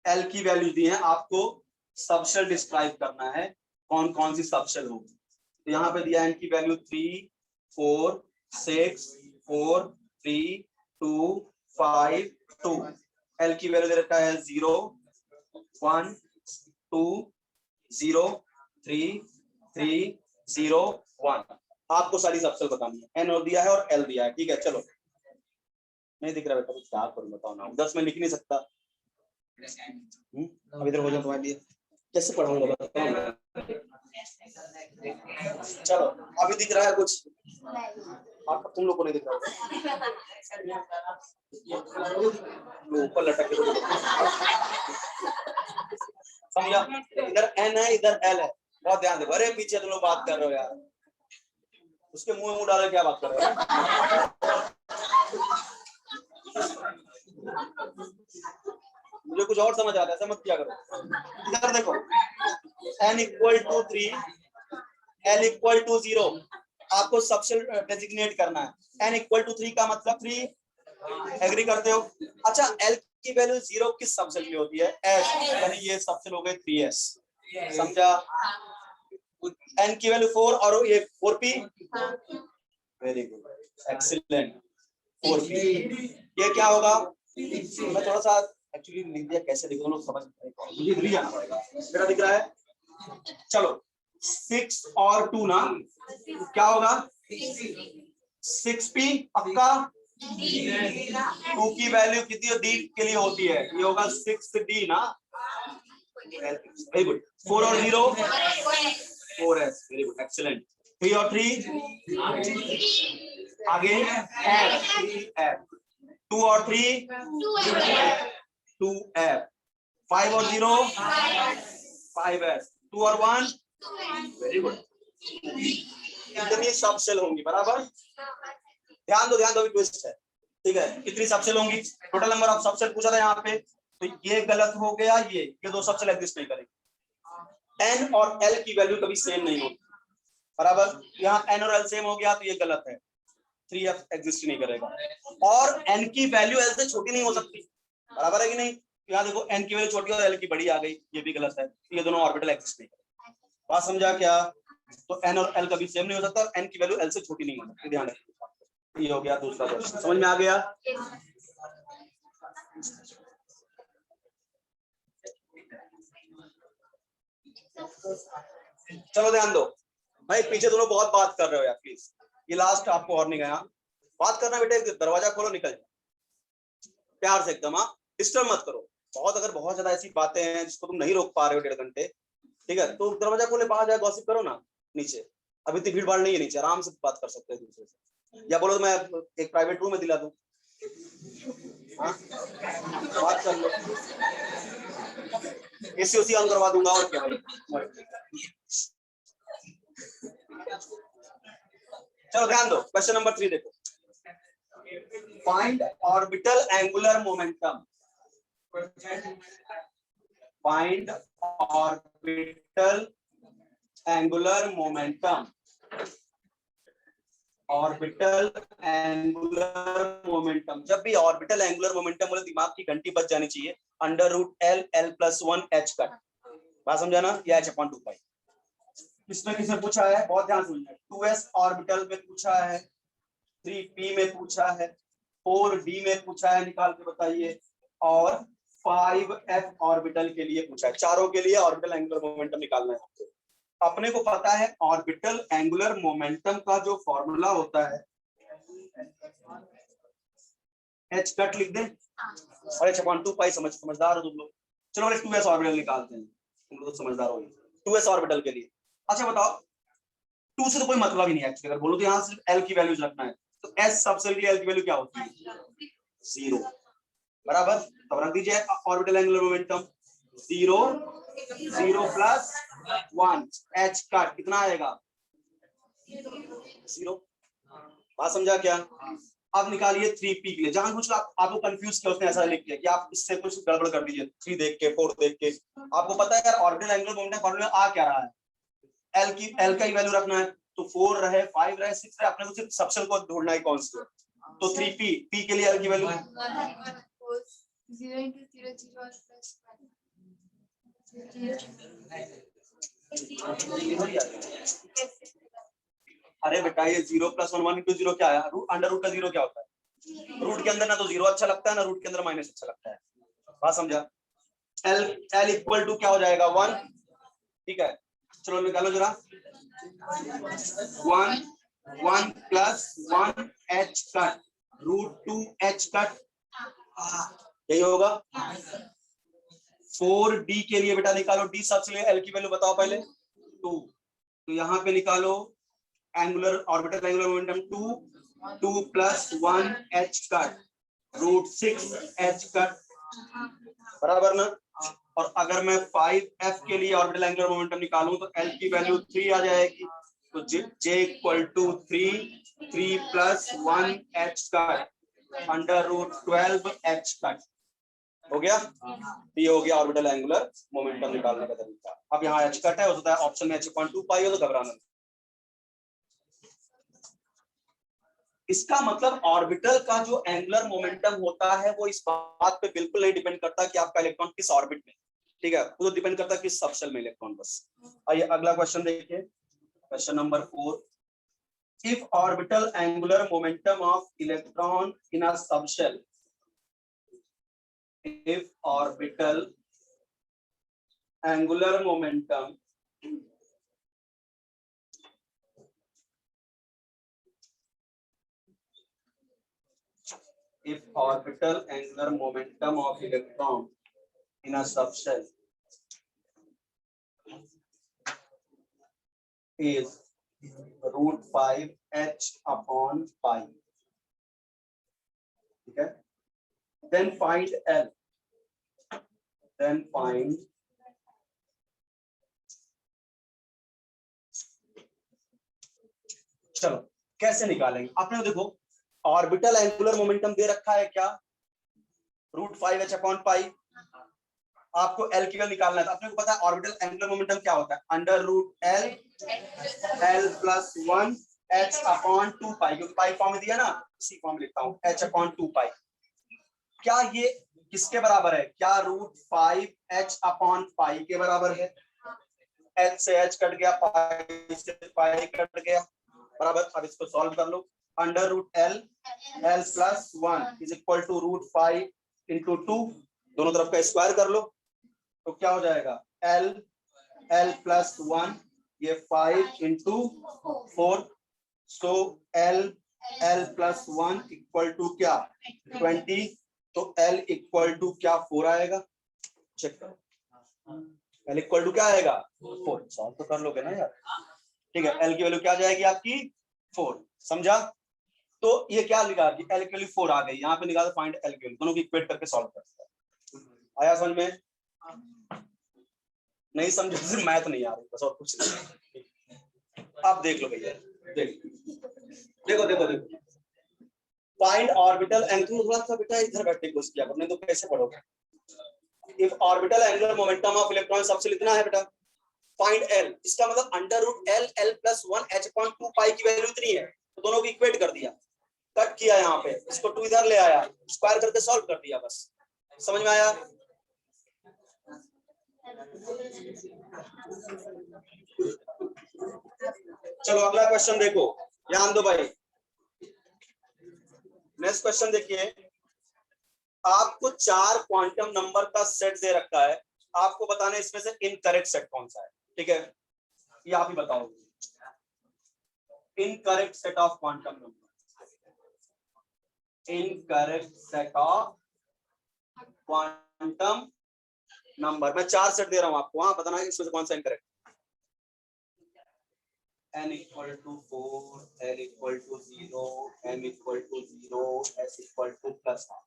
l की वैल्यूज दी है, आपको सबशेल डिस्क्राइब करना है कौन कौन सी सबशेल होगी। तो यहाँ पे दिया n की वैल्यू 3, 4, 6, 4, 3, 2, 5, 2। l की वैल्यू दे रखा है 0, 1, 2, 0, 3, 3, 0, 1। आपको सारी सबशेल बतानी है, n और दिया है और l दिया है। ठीक है, चलो, नहीं दिख रहा बेटा, कुछ क्या करूं बताओ ना, 10 में लिख नहीं सकता। अब इधर हो जाए तुम्हारे लिए, कैसे पढ़ाऊंगा बताओ ना। चलो, अभी दिख रहा है कुछ, आप तुम लोग को नहीं दिख रहा ऊपर लटक के, समझा? इधर n है, इधर l है, बहुत ध्यान दे। अरे पीछे तुम लोग बात कर रहे हो यार, उसके मुंह में मुंह डाल क्या बात कर रहे हो? मुझे कुछ और समझ आता है, ऐसा मत किया करो। इधर देखो, n = 3, l = 0, आपको सबशेल डेजिग्नेट करना है। n = 3 का मतलब 3, एग्री करते हो? अच्छा, l की वैल्यू 0 किस सबशेल में होती है? s, यानी ये सबशेल हो गए 3s, समझा? n की वैल्यू 4 और ये 4p, very good, excellent, 4p। ये क्या होगा? मैं थोड़ा सा एक्चुअली लिख दिया, कैसे लिखो लोग समझ मुझे भूल जाना पड़ेगा। मेरा दिख रहा है, चलो 6 और 2 ना, क्या होगा? 6p पक्का, 2 की वैल्यू कितनी d के लिए होती है? ये होगा 6d ना, वेरी गुड। 4 और 0, 4s, वेरी गुड, एक्सीलेंट। 3 और 3, आगे f, 3f। 2 और 3, 2f। 5 और 0, 5s। 2 और 1, वेरी गुड। कितनी सबशेल होंगी? बराबर, ध्यान दो, ध्यान दो, ट्विस्ट है। ठीक है, कितनी सबशेल होंगी? टोटल नंबर ऑफ सबशेल पूछा था यहाँ पे, तो ये गलत हो गया, ये दो सबशेल एग्जिस्ट नहीं करेंगे। n और l की वैल्यू कभी सेम नहीं होती, बराबर। यहाँ n और l सेम हो गया तो ये गलत है, 3f एग्जिस्ट नहीं करेगा। और n की वैल्यू l से छोटी नहीं हो सकती, बराबर है कि नहीं? यहाँ देखो, n की वैल्यू छोटी और l की बड़ी आ गई, ये भी गलत है, ये दोनों ऑर्बिटल एग्जिस्ट नहीं करेगा। बात समझा क्या? तो n और l कभी सेम नहीं हो सकता और n की वैल्यू l से छोटी नहीं हो सकती, ध्यान रखिए। ये हो गया दूसरा क्वेश्चन, समझ में आ गया? चलो ध्यान दो भाई, पीछे दोनों बहुत बात कर रहे हो यार, प्लीज ये लास्ट आपको और नहीं गया बात करना बेटे, दरवाजा खोलो, निकल जाओ प्यार से एकदम, हाँ, डिस्टर्ब मत करो। बहुत अगर बहुत ज्यादा ऐसी बातें हैं जिसको तुम नहीं रोक पा रहे हो 1.5 घंटे, ठीक है, तो दरवाजा खोले, बाहर जाए गॉसिप करो ना नीचे, अभी तो भीड़ भाड़ नहीं है नीचे, आराम से बात कर सकते हैं दूसरे से, या बोलो तो मैं एक प्राइवेट रूम में दिला दूं, बात कर लो, एसी उसी ऑन करवा दूंगा, और क्या भाई। चलो ध्यान दो, क्वेश्चन नंबर 3 देखो, find orbital angular momentum. Find orbital angular momentum. Orbital angular momentum, जब भी ऑर्बिटल एंगुलर मोमेंटम बोले दिमाग की घंटी बज जानी चाहिए, √L L+1 h कट, बात समझाना, या h/2π। किसने किसने पूछा है, बहुत ध्यान सुनिए, 2s ऑर्बिटल में पूछा है, 3p में पूछा है, 4d में पूछा है, निकाल के बताइए, और 5f ऑर्बिटल के लिए पूछा है। चारों के लिए ऑर्बिटल एंगुलर मोमेंटम निकालना है आपको। अपने को पता है ऑर्बिटल एंगुलर मोमेंटम का जो फॉर्मूला होता है, h कट लिख दें और h/2π, समझदार हो तुम लोग। चलो 2s ऑर्बिटल निकालते हैं, तुम लोग तो समझदार हो। 2s ऑर्बिटल के लिए, अच्छा बताओ, 2 से तो कोई मतलब ही नहीं है एक्चुअली, अगर बोलो तो यहाँ सिर्फ l की वैल्यूज रखना है, तो s सबसेल की l की वैल्यू क्या होती है? 0, बराबर। तब रख दीजिए orbital angular momentum 0, 0+1 h cut, कितना आएगा? 0। बात समझा क्या? अब निकालिए 3p के लिए, जानबूझ कर आपको कंफ्यूज किया उसने, ऐसा लिख दिया कि आप इससे कुछ गड़बड़ कर दीजिए, 3 देख के 4 देख के। आपको पता है यार ऑर्बिटल एंगुलर मोमेंटम फॉर्मूला आ क्या रहा है, l का ही वैल्यू रखना है, तो 4 रहे, 5 रहे, 6 रहे, अपने को सिर्फ सबसेल को ढूंढना है कौन सा। तो 3p, p के लिए l की वैल्यू 0 into 0 0 और plus 1 अरे बेटा ये 0 + 1 1 into 0 क्या है? अंडर रूट का 0 क्या होता है? रूट के अंदर ना तो 0 अच्छा लगता है ना रूट के अंदर माइनस अच्छा लगता है। बात समझा? l इक्वल टू क्या हो जाएगा 1, ठीक है। चलो निकालो जरा 1 plus 1 h cut √2 h cut यही होगा। 4d के लिए बेटा निकालो, d सबसे l की वैल्यू बताओ पहले 2, तो यहाँ पे निकालो angular orbital angular momentum 2 plus 1 h cut √6 h cut बराबर ना। और अगर मैं 5f के लिए ऑर्बिटल एंगुलर मोमेंटम निकालूं तो l की वैल्यू 3 आ जाएगी, तो j equal to 3 plus 1 h cut under root 12 h cut हो गया। ये हो गया ऑर्बिटल एंगुलर मोमेंटम निकालने का तरीका। अब यहाँ h कट है, हो सकता है ऑप्शन में h.2 पाई हो तो घबराना। इसका मतलब ऑर्बिटल का जो एंगुलर मोमेंटम होता है वो इस बात पे बिल्कुल नहीं डिपेंड करता कि आपका इलेक्ट्रॉन किस ऑर्बिट में, ठीक है, वो तो डिपेंड करता है किस सबशेल में इलेक्ट्रॉन बस। आइए अगला क्वेश्चन देखिए, question number 4। If orbital angular momentum of electron in a subshell, if orbital angular momentum if orbital angular momentum of electron in a subshell is √5 h upon pi, ठीक है, then find L, then find चलो कैसे निकालेंगे। आपने देखो orbital angular momentum दे रखा है क्या, √5 h upon pi, आपको L की वैल्यू निकालना है। तो आपने को पता है ऑर्बिटल एंगुलर मोमेंटम क्या होता है, under root L plus 1 h upon 2 pi, क्योंकि पाई फॉर्म में दिया ना, इसी फॉर्म में लिखता हूँ h अपॉन 2 पाई। क्या ये किसके बराबर है, क्या √5 h अपॉन पाई के बराबर है? h से h कट गया, पाई से पाई कट गया, बराबर। अब इसको सॉल्व कर लो, under root L plus 1 is equal to √5 into 2, दोनों तरफ का स्क्वायर कर लो, तो क्या हो जाएगा L प्लस 1, ये 5 into 4, so L plus 1 equal to क्या 20, तो L इक्वल टू क्या 4 आएगा, चेक करो L इक्वल टू क्या आएगा 4, सॉल्व तो कर लोगे ना यार, ठीक है। L की वैल्यू क्या जाएगी आपकी 4, समझा। तो ये क्या लिखा कि L की वैल्यू 4 आ गई, यहाँ पे निकाल फाइंड L की वैल्यू, दोनों की इक्वेट करके सॉल्व करते हैं। आया समझ में? नहीं समझे सिर्फ मैथ नहीं आ रही बस, और कुछ नहीं। आप देख लो भैया, देखो देखो देखो, फाइंड ऑर्बिटल एंगुलर, थोड़ा सा बेटा इधर बैठने की कोशिश किया, नहीं तो कैसे पढ़ोगे। If orbital angular momentum of electron सबसे इतना है बेटा, फाइंड L, इसका मतलब under root L plus 1 h upon 2 pi की वैल्यू इतनी है, तो दोनों को इक्वेट कर दिया, कट किया, यहाँ पे इसको 2 इधर ले आया, स्क्वायर करके सॉल्व कर दिया, बस समझ में आया। चलो अगला क्वेश्चन देखो, ध्यान दो भाई। नेक्स्ट क्वेश्चन देखिए, आपको 4 क्वांटम नंबर का सेट दे रखा है, आपको बताना है इसमें से इनकरेक्ट सेट कौन सा है, ठीक है, ये आप ही बताओगे। Incorrect set of quantum number, incorrect set of quantum number, मैं 4 सेट दे रहा हूं आपको, वहां बताना है इसमें से कौन सा incorrect. n equal to 4, l equal to 0, m equal to 0, s equal to plus 1,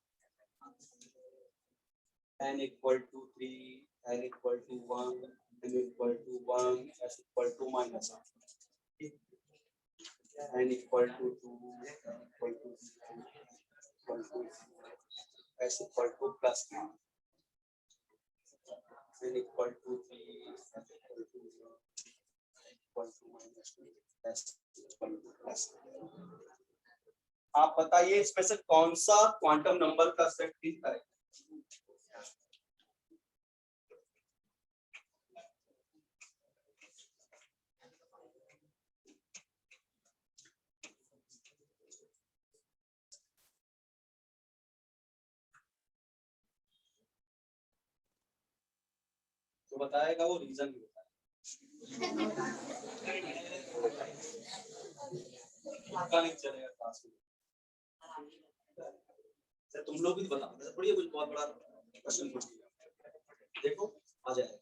n equal to 3, l equal to 1, m equal to 1, s equal to minus 1, n equal to 2, n equal to 0, equal to 0, s equal to plus 1, n equal to 3, s equal to 0, equal to minus 2 S equal to plus. आप बताइए इसमें से कौन सा quantum number का set correct? तो बताएगा वो रीजन भी बताएगा नहीं चलेगा क्लास में। सर तुम लोग भी तो बताओ, ऐसा थोड़ी है कुछ बहुत बड़ा क्वेश्चन पूछ लिया, देखो आ जाएगा।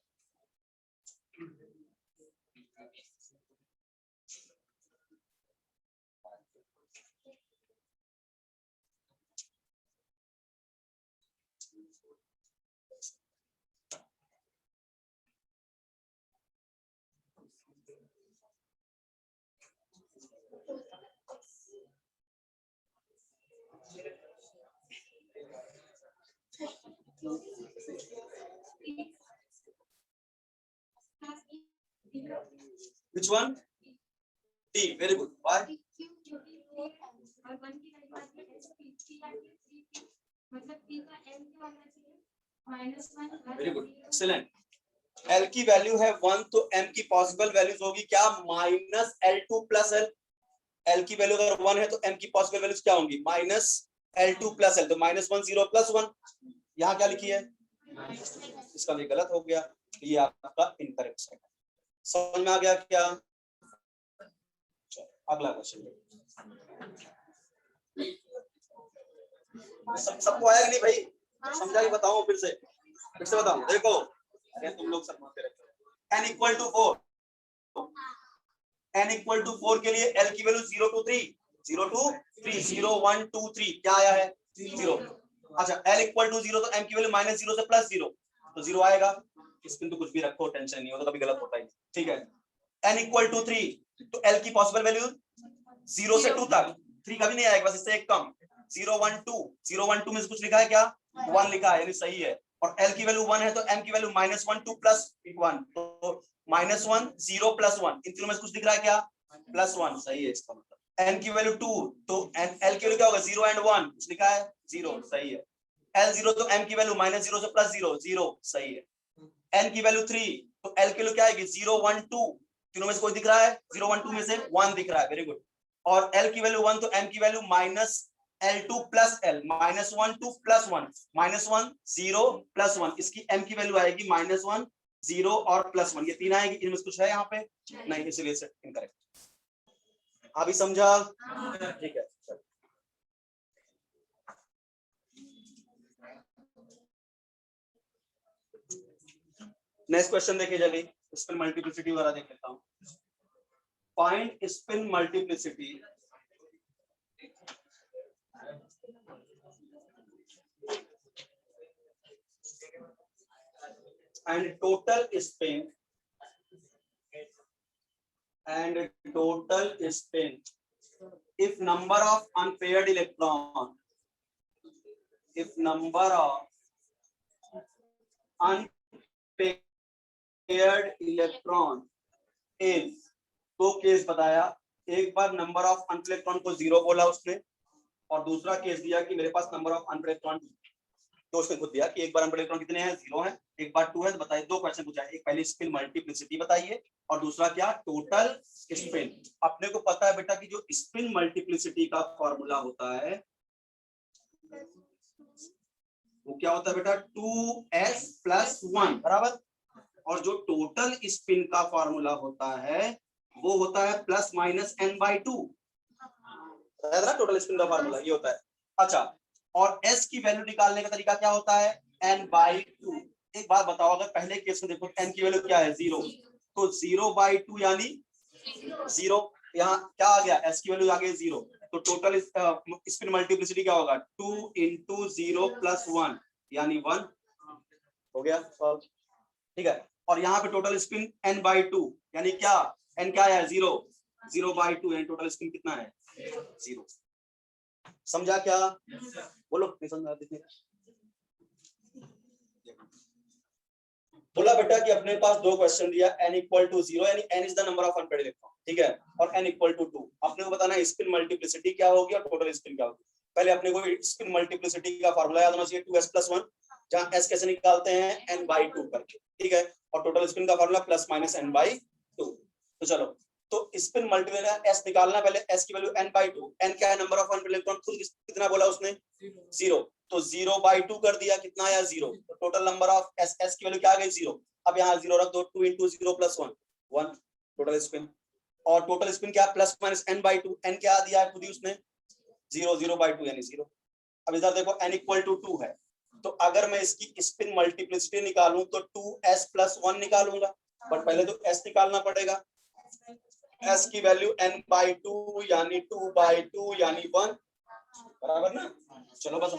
Which one? D. Very good. Why? Very good. Excellent. L की वैल्यू है 1 तो M की पॉसिबल वैल्यूज होगी क्या? Minus L2 plus L। L की वैल्यू अगर 1 है तो M की पॉसिबल वैल्यूज क्या होंगी? Minus L2 plus L। तो माइनस 1 0 प्लस 1। यहाँ क्या लिखी है? इसका भी गलत हो गया, ये आपका इनकरेक्ट है। समझ में आ गया क्या? अगला क्वेश्चन सबको आया कि नहीं भाई? समझा के बताओ फिर से बताओ। देखो अरे तुम लोग सब मानते रहते हो। n equal to 4, n equal to 4 के लिए l की वैल्यू 0 to 3 0 to 3 0 1 2 3 क्या आया है? 0। अच्छा l इक्वल टू 0 तो m की वैल्यू माइनस 0 से प्लस 0 तो 0 आएगा। इसमें तो कुछ भी रखो, टेंशन नहीं हो, तो कभी गलत होता ही। ठीक है, n इक्वल टू 3 तो l की पॉसिबल वैल्यू 0 से 2 तक, 3 कभी नहीं आएगा, बस इससे एक कम। 0 1 2 0 1 2 में से कुछ लिखा है क्या? 1 लिखा है, यानी सही है। और l की वैल्यू 1 है तो m की वैल्यू माइनस 1 2 प्लस 1 तो माइनस 1 0 प्लस 1, इन तीनों में से कुछ दिख रहा है क्या? प्लस 1, सही है इसका मतलब। n की वैल्यू 2 तो l की वैल्यू क्या होगा? 0 एंड 1, कुछ लिखा है? 0, सही है। l 0 तो m की वैल्यू माइनस 0 से प्लस 0 0, सही है। n की वैल्यू 3 तो l की वैल्यू क्या आएगी? 0 1 2, तीनों में से कोई दिख रहा है? 0 1 2 में से 1 दिख रहा है, वेरी गुड। और l की वैल्यू 1 तो m की value minus L2 plus L, minus 1 2 plus 1, minus 1 0 plus 1, इसकी m की वैल्यू आएगी माइनस 1 0 और प्लस 1, ये तीन आएगी। इनमें कुछ है यहाँ पे? नहीं, इसलिए से इनकरेक्ट। अभी समझा? ठीक है, नेक्स्ट क्वेश्चन देखिए जल्दी। स्पिन मल्टीप्लिसिटी वाला देख लेता हूँ। Find spin multiplicity and total spin if number of unpaired electron is, दो केस बताया। एक बार नंबर ऑफ अनपेयर्ड इलेक्ट्रॉन को 0 बोला उसने, और दूसरा केस दिया कि मेरे पास नंबर ऑफ अनपेयर्ड इलेक्ट्रॉन, तो उसने खुद दिया कि एक बार अनपेयर्ड इलेक्ट्रॉन कितने हैं? 0 है, एक बार 2 है। तो बताइए, दो क्वेश्चन पूछा है, एक पहले स्पिन मल्टीप्लिसिटी बताइए और दूसरा क्या? Total spin. अपने को पता है बेटा कि जो स्पिन मल्टीप्लिसिटी का फॉर्मूला होता है वो क्या होता है बेटा? 2s प्लस 1 बराबर। और जो टोटल स्पिन का फॉर्मूला होता है वो होता है plus minus n/2। Total spin का फॉर्मूला ये होता है। अच्छा, और s की वैल्यू निकालने का तरीका क्या होता है? n/2। एक बात बताओ, अगर पहले केस में देखो n की वैल्यू क्या है? 0, तो 0/2 यानी 0। यहाँ क्या आ गया? s की वैल्यू आ गई 0, तो टोटल स्पिन मल्टीप्लिसिटी क्या होगा? 2 × 0 + 1 यानी 1 हो गया सॉल्व। ठीक है, और यहाँ पे टोटल स्पिन n/2 यानी क्या? n क्या है? 0, 0/2 यानी टोटल स्पिन कितना है? 0। समझा क्या? बोलो, नहीं समझा? बोला बेटा कि अपने पास दो क्वेश्चन दिया, n इक्वल टू 0 यानी n is the number of unpaired electron, ठीक है, और n इक्वल टू 2। अपने को बताना है स्पिन मल्टीप्लिसिटी क्या होगी और टोटल स्पिन क्या होगी। पहले अपने को स्पिन मल्टीप्लिसिटी का फार्मूला याद होना चाहिए, 2s+1, जहां s कैसे निकालते हैं n/2 करके, ठीक है, और टोटल स्पिन का फार्मूला +-n/2। तो चलो, तो स्पिन मल्टीप्लिसिटी s निकालना, पहले s की वैल्यू n/2, n क्या है, नंबर ऑफ अनपेयर्ड इलेक्ट्रॉन, खुद कितना बोला उसने 0, तो 0/2 कर दिया, कितना आया 0, तो टोटल नंबर ऑफ s की वैल्यू क्या आ गई 0। अब यहाँ 0 रख दो, 2 × 0 + 1 1 टोटल स्पिन, और टोटल स्पिन क्या +-n/2, n क्या दिया है खुद ही उसने 0/2 यानी 0। अब इधर देखो n इक्वल टू 2 है, तो अगर मैं इसकी स्पिन मल्टीप्लिसिटी निकालूं तो 2s+1 निकालूंगा, बट पहले तो s निकालना पड़ेगा। s की वैल्यू n/2 यानी 2/2 यानी 1, बराबर ना। चलो बस,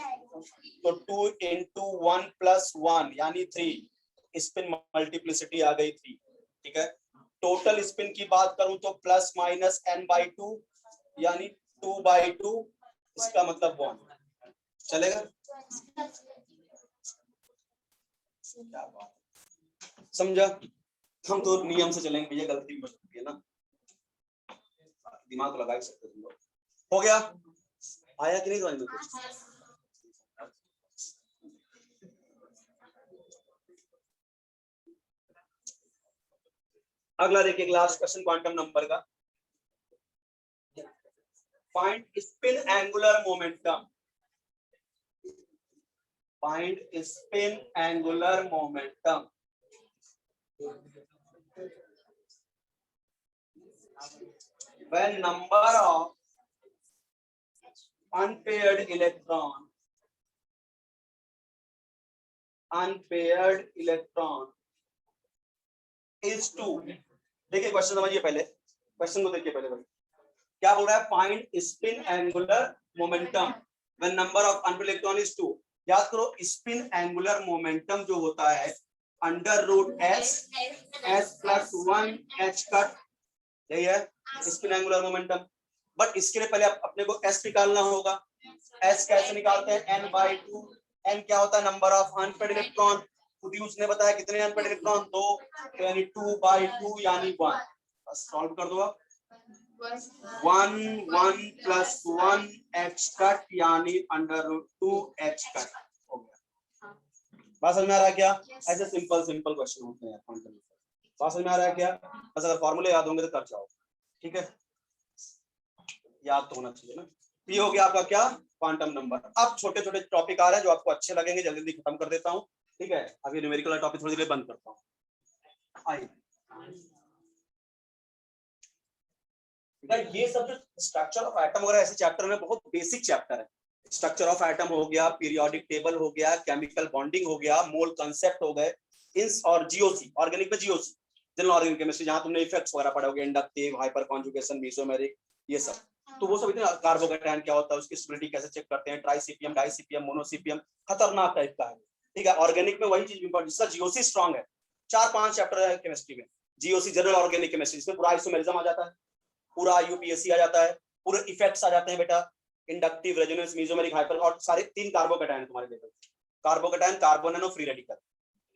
तो 2 × 1 + 1 यानी 3, स्पिन मल्टीप्लिसिटी आ गई 3, ठीक है। टोटल स्पिन की बात करूं तो +-n/2 यानी 2/2, इसका मतलब 1 चलेगा। क्या बात, समझा। हम तो नियम से चलेंगे भैया, गलती भी हो सकती है ना, दिमाग लगा सकते तुम लोग। हो गया, आया कि नहीं समझ में कुछ। अगला देखिए, लास्ट क्वेश्चन क्वांटम नंबर का, find spin angular momentum, find spin angular momentum when number of unpaired electron is 2। देखिए क्वेश्चन समझिए, पहले क्वेश्चन को देखिए पहले क्या बोल रहा है, find spin angular momentum when number of unpaired electron is 2। याद करो, स्पिन एंगुलर मोमेंटम जो होता है √s s+1 h कट, यही है स्पिन एंगुलर मोमेंटम। बट इसके लिए पहले अपने को s निकालना होगा। s कैसे निकालते हैं, n/2। n क्या होता है, नंबर ऑफ अनपेयर्ड इलेक्ट्रॉन, खुद ही उसने बताया कितने अनपेयर्ड इलेक्ट्रॉन, 2, तो यानी 2/2 यानी 1। बस सॉल्व कर दो, 1 1 + 1 h कट यानी √2 h कट हो गया। बात समझ में आ रहा है क्या। ऐसे सिंपल क्वेश्चन होते हैं क्वांटम में। बात समझ में आ रहा है क्या, बस अगर फॉर्मूले याद होंगे तो कर जाओ, ठीक है, याद तो होना चाहिए ना। ये हो गया आपका क्या, क्वांटम नंबर। अब छोटे छोटे टॉपिक आ रहे हैं जो आपको अच्छे लगेंगे, जल्दी जल्दी खत्म कर देता हूँ, ठीक है। अभी न्यूमेरिकल वाला टॉपिक थोड़ी देर बंद करता हूँ। आइए, ये सब जो स्ट्रक्चर ऑफ एटम वगैरह ऐसे चैप्टर में बहुत बेसिक चैप्टर है। स्ट्रक्चर ऑफ एटम हो गया, पीरियोडिक टेबल हो गया, केमिकल बॉन्डिंग हो गया, मोल कांसेप्ट हो गए, इंस और जीओसी, ऑर्गेनिक में जीओसी, जनरल ऑर्गेनिक केमिस्ट्री, जहां तुमने इफेक्ट्स वगैरह पढ़ोगे, इंडक्टिव, हाइपर कॉन्जुगेशन, मेसोमेरिक, ये सब। तो वो सब इतने, कार्बोकेटायन क्या होता है, उसकी स्टेबिलिटी कैसे चेक करते हैं, ट्राइसीपीएम, डाइसीपीएम, मोनोसीपीएम, खतरनाक टाइप का है, ठीक है। ऑर्गेनिक में वही चीज इंपॉर्टेंट, जिसका जीओसी स्ट्रांग है। 4-5 चैप्टर है केमिस्ट्री में, जीओसी जनरल ऑर्गेनिक केमिस्ट्री, इसमें पूरा आइसोमेरिज्म आ जाता है, पूरा यूपीएससी आ जाता है, पूरे इफेक्ट्स आ जाते हैं बेटा, इंडक्टिव, रेजोनेंस, मेसोमेरिक, हाइपर, और सारे 3 कार्बोकेटायन तुम्हारे level, carbocation, carbon nano, free radical,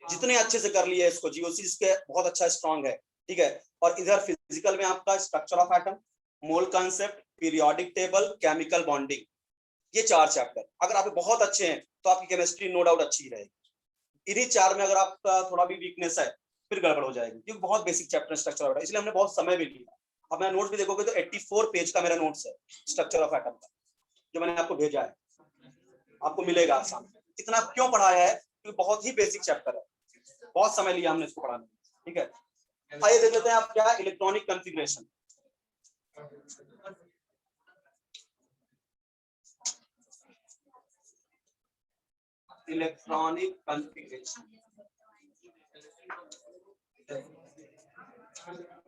जितने अच्छे से कर लिए इसको, जीओसी इसके बहुत अच्छा स्ट्रांग है, ठीक है। और इधर फिजिकल में आपका structure of atom, mole concept, periodic table, chemical bonding, ये 4 चैप्टर अगर आप बहुत अच्छे हैं तो आपकी केमिस्ट्री नो डाउट अच्छी रहेगी। इन्हीं 4 में अगर आपका थोड़ा भी वीकनेस है फिर गड़बड़ हो जाएगी, क्योंकि बहुत बेसिक चैप्टर स्ट्रक्चर, इसलिए हमने बहुत समय भी लिया। अब मैं नोट्स भी देखोगे तो 84 पेज का मेरा नोट्स है स्ट्रक्चर ऑफ एटम का, जो मैंने आपको भेजा है, आपको मिलेगा आसान। इतना क्यों पढ़ाया है, क्योंकि बहुत ही बेसिक चैप्टर है, बहुत समय लिया हमने इसको पढ़ाने में, ठीक है। आइए देख लेते हैं आप क्या, इलेक्ट्रॉनिक कॉन्फ़िगरेशन। इलेक्ट्रॉनिक कॉन्फ़िगरेशन,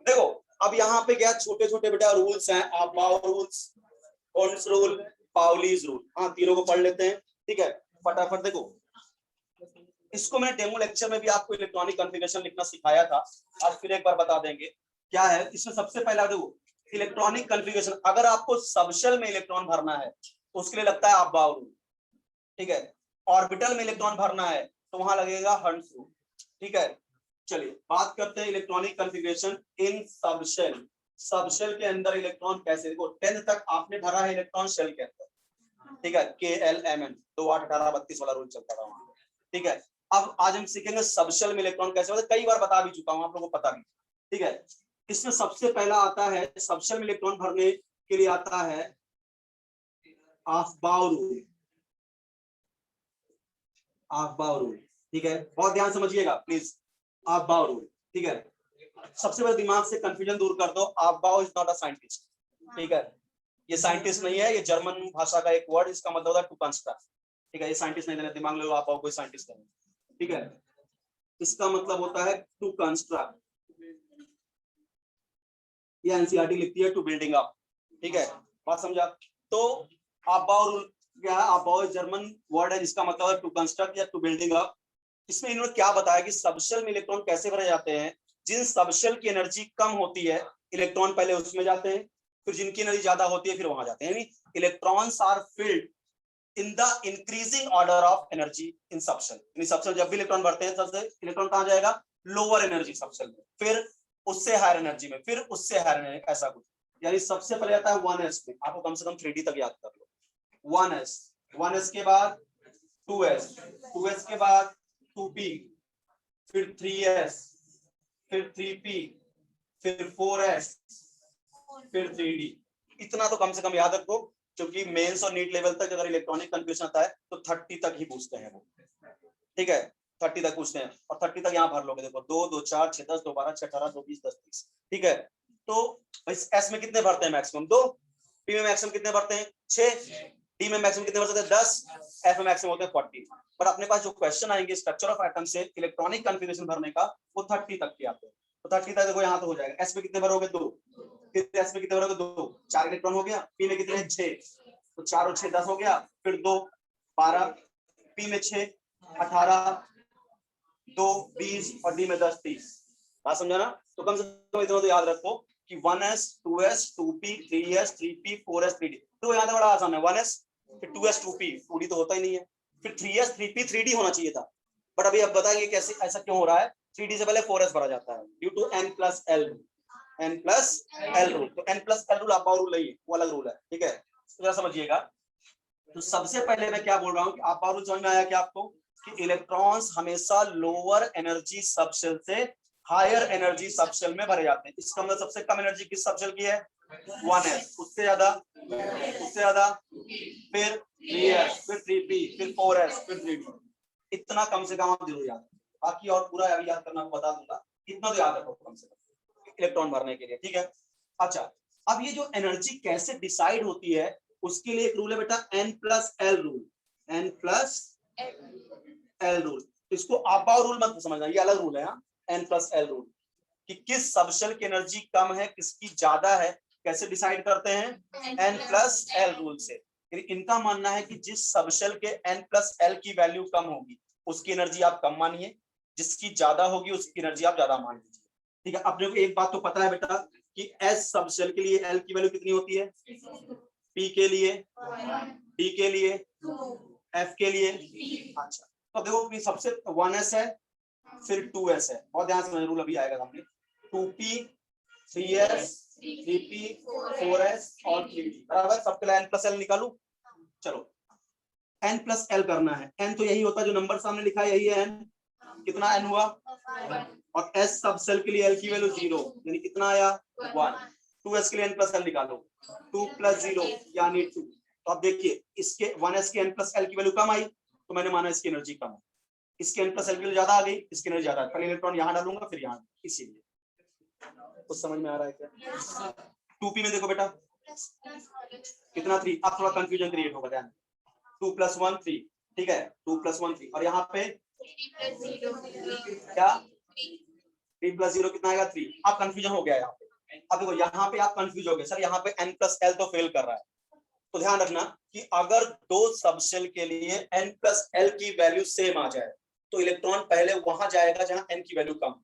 देखो अब यहाँ पे क्या छोटे छोटे बेटा रूल्स हैं, Aufbau rules, Hund's rule, Pauli's rule, हाँ तीनों को पढ़ लेते हैं, ठीक है। फटाफट देखो, इसको मैंने डेमो लेक्चर में भी आपको इलेक्ट्रॉनिक कॉन्फ़िगरेशन लिखना सिखाया था, आज फिर एक बार बता देंगे क्या है। इसमें सबसे पहला देखो, इलेक्ट्रॉनिक कॉन्फ़िगरेशन, अगर आपको सबशेल में इलेक्ट्रॉन भरना है तो उसके लिए लगता है अबाउ रूल, ठीक है। ऑर्बिटल में इलेक्ट्रॉन भरना है तो वहां लगेगा हंस रूल, ठीक है। चलिए बात करते हैं इलेक्ट्रॉनिक कॉन्फ़िगरेशन इन सबशेल। सबशेल के अंदर इलेक्ट्रॉन कैसे, देखो 10 तक आपने भरा है इलेक्ट्रॉन शेल के अंदर, ठीक है, KLMN 2 8 18 32 वाला रूल चलता था वहां, ठीक है। अब आज हम सीखेंगे सबशेल में इलेक्ट्रॉन कैसे होता है, कई बार बता भी चुका हूं, आप लोगों को पता भी, ठीक है। इसमें सबसे पहला आता है सबशेल में इलेक्ट्रॉन भरने के लिए आता है अफबाउ रूल। अफबाउ रूल, ठीक है, बहुत ध्यान समझिएगा प्लीज। अफबाउ रूल, ठीक है। सबसे पहले दिमाग से कंफ्यूजन दूर कर दो, Aufbau is not a scientist, ठीक है, ये साइंटिस्ट नहीं है, ये जर्मन भाषा का एक वर्ड, इसका मतलब होता है टू कंस्ट्रक्ट, ठीक है, ये साइंटिस्ट नहीं, दिमाग में अफबाउ कोई साइंटिस्ट नहीं, ठीक है, इसका मतलब होता है टू कंस्ट्रक्ट, ये एनसीईआरटी लिखती है टू बिल्डिंग अप, ठीक है, बात समझा। तो अफबाउ रूल क्या है, अफबाउ जर्मन वर्ड है जिसका मतलब है टू कंस्ट्रक्ट या टू बिल्डिंग अप। इसमें इन्होंने क्या बताया कि सबशेल में इलेक्ट्रॉन कैसे भरे जाते हैं, जिन सबशेल की एनर्जी कम होती है इलेक्ट्रॉन पहले उसमें जाते हैं, फिर जिनकी एनर्जी ज्यादा होती है फिर वहां जाते हैं, यानी electrons are filled in the increasing order of energy in subshell. यानी सबशेल जब भी इलेक्ट्रॉन बढ़ते हैं सबसे इलेक्ट्रॉन कहां जाएगा, लोअर एनर्जी सबशेल में, फिर उससे हायर एनर्जी में, फिर उससे हायर एनर्जी, ऐसा कुछ। यानी सबसे पहले आता है 1s में, आपको कम से कम 3D तक याद कर लो। 1s के बाद 2s के बाद 2p, फिर 3s, फिर 3p, फिर 4s, फिर 3d। इतना तो कम से कम याद रखो, क्योंकि मेंस और नीट लेवल तक अगर इलेक्ट्रॉनिक कन्फ्यूजन आता है तो 30 तक ही पूछते हैं वो, ठीक है, 30 तक पूछते हैं, और 30 तक यहाँ भर लोगे, देखो 2 2 4 6 10 2 12 6 18 2 20 10 30, ठीक है। तो इस एस में कितने भरते हैं मैक्सिमम 2, पी में मैक्सिमम कितने भरते हैं 6, डी में मैक्सिमम कितने भर सकते हैं 10, एफ में मैक्सिमम होते हैं 40। पर अपने पास जो क्वेश्चन आएंगे स्ट्रक्चर ऑफ एटम से इलेक्ट्रॉनिक कन्फिगरेशन भरने का, वो 30 तक के आते हैं। तो 30 तक देखो यहाँ तो हो जाएगा, एस में कितने भरोगे 2, फिर एस में कितने भरोगे 2, 4 इलेक्ट्रॉन हो गया, पी में कितने 6, तो 4 और 6 10 हो गया, फिर 2 12, पी में 6 18, 2 20 और डी में 10 30, बात समझा ना। तो कम से कम इतना तो याद रखो कि 1s 2s 2p 3s 3p 4s 3d। तो यहाँ तो बड़ा आसान है, 1s फिर 2s 2p 2d तो होता ही नहीं है, फिर 3s 3p 3d होना चाहिए था, बट अभी अब बताएंगे कैसे ऐसा क्यों हो रहा है। 3d से पहले 4s भरा जाता है due to n plus l rule. तो n plus l rule Aufbau rule नहीं है, वो अलग रूल है, ठीक है, जरा समझिएगा। तो सबसे पहले मैं क्या बोल रहा हूँ कि अफबाउ रूल समझ में आया क्या आपको, कि इलेक्ट्रॉन्स हमेशा लोअर एनर्जी सबशेल से हायर एनर्जी सबशेल में भरे जाते हैं। इसका मतलब सबसे कम एनर्जी किस सबशेल की है 1s, उससे ज्यादा, फिर 3s, फिर 3p, फिर 4s, फिर 3d। इतना कम से कम आप जरूर याद रखो, बाकी और पूरा अभी याद करना बता दूंगा, इतना तो याद रखो कम से कम इलेक्ट्रॉन भरने के लिए, ठीक है। अच्छा, अब ये जो एनर्जी कैसे डिसाइड होती है उसके लिए एक रूल है बेटा, n plus l rule, n plus l rule. इसको अफबाउ रूल मत समझना, ये अलग रूल है, n प्लस l रूल, कि किस सबशेल की एनर्जी कम है किसकी ज्यादा है, कैसे डिसाइड करते हैं n प्लस l रूल से। इनका मानना है कि जिस सबशेल के n प्लस l की वैल्यू कम होगी उसकी एनर्जी आप कम मानिए, जिसकी ज्यादा होगी उसकी एनर्जी आप ज्यादा मान लीजिए, ठीक है। अपने को एक बात तो पता है बेटा कि s सबशेल के लिए l की वैल्यू कितनी होती है, p के लिए, d के लिए, f के लिए। अच्छा, तो देखो कि सबसे 1s है, फिर 2s है, बहुत ध्यान से रूल अभी आएगा सामने, 2p 3s 3p 4s और 3d बराबर, सबके लिए n प्लस l निकालू। चलो n प्लस l करना है, n तो यही होता है जो नंबर सामने लिखा है, यही है n, कितना n हुआ, और s सबसेल के लिए l की वैल्यू 0, यानी कितना आया 1। 2s के लिए n प्लस l निकालो, 2 प्लस 0 यानी 2। तो अब देखिए इसके 1s के n प्लस l की वैल्यू कम आई, तो मैंने माना इसकी एनर्जी कम है, इसके n प्लस l की वैल्यू ज्यादा आ गई, इसकी एनर्जी ज्यादा है, पहले इलेक्ट्रॉन यहाँ डालूंगा फिर यहाँ, इसीलिए। कुछ समझ में आ रहा है क्या। 2p में देखो बेटा कितना 3, अब थोड़ा कंफ्यूजन क्रिएट होगा, ध्यान 2 प्लस 1 3, ठीक है, 2 प्लस 1 3, और यहाँ पे क्या 3 प्लस 0 कितना आएगा 3। अब कंफ्यूजन हो गया यहाँ पे, अब देखो यहाँ पे आप कंफ्यूज हो गए, सर यहाँ पे n प्लस l तो फेल कर रहा है, तो ध्यान रखना कि अगर दो सबशेल के लिए n प्लस l की वैल्यू सेम आ जाए तो इलेक्ट्रॉन पहले वहां जाएगा जहां n की वैल्यू कम,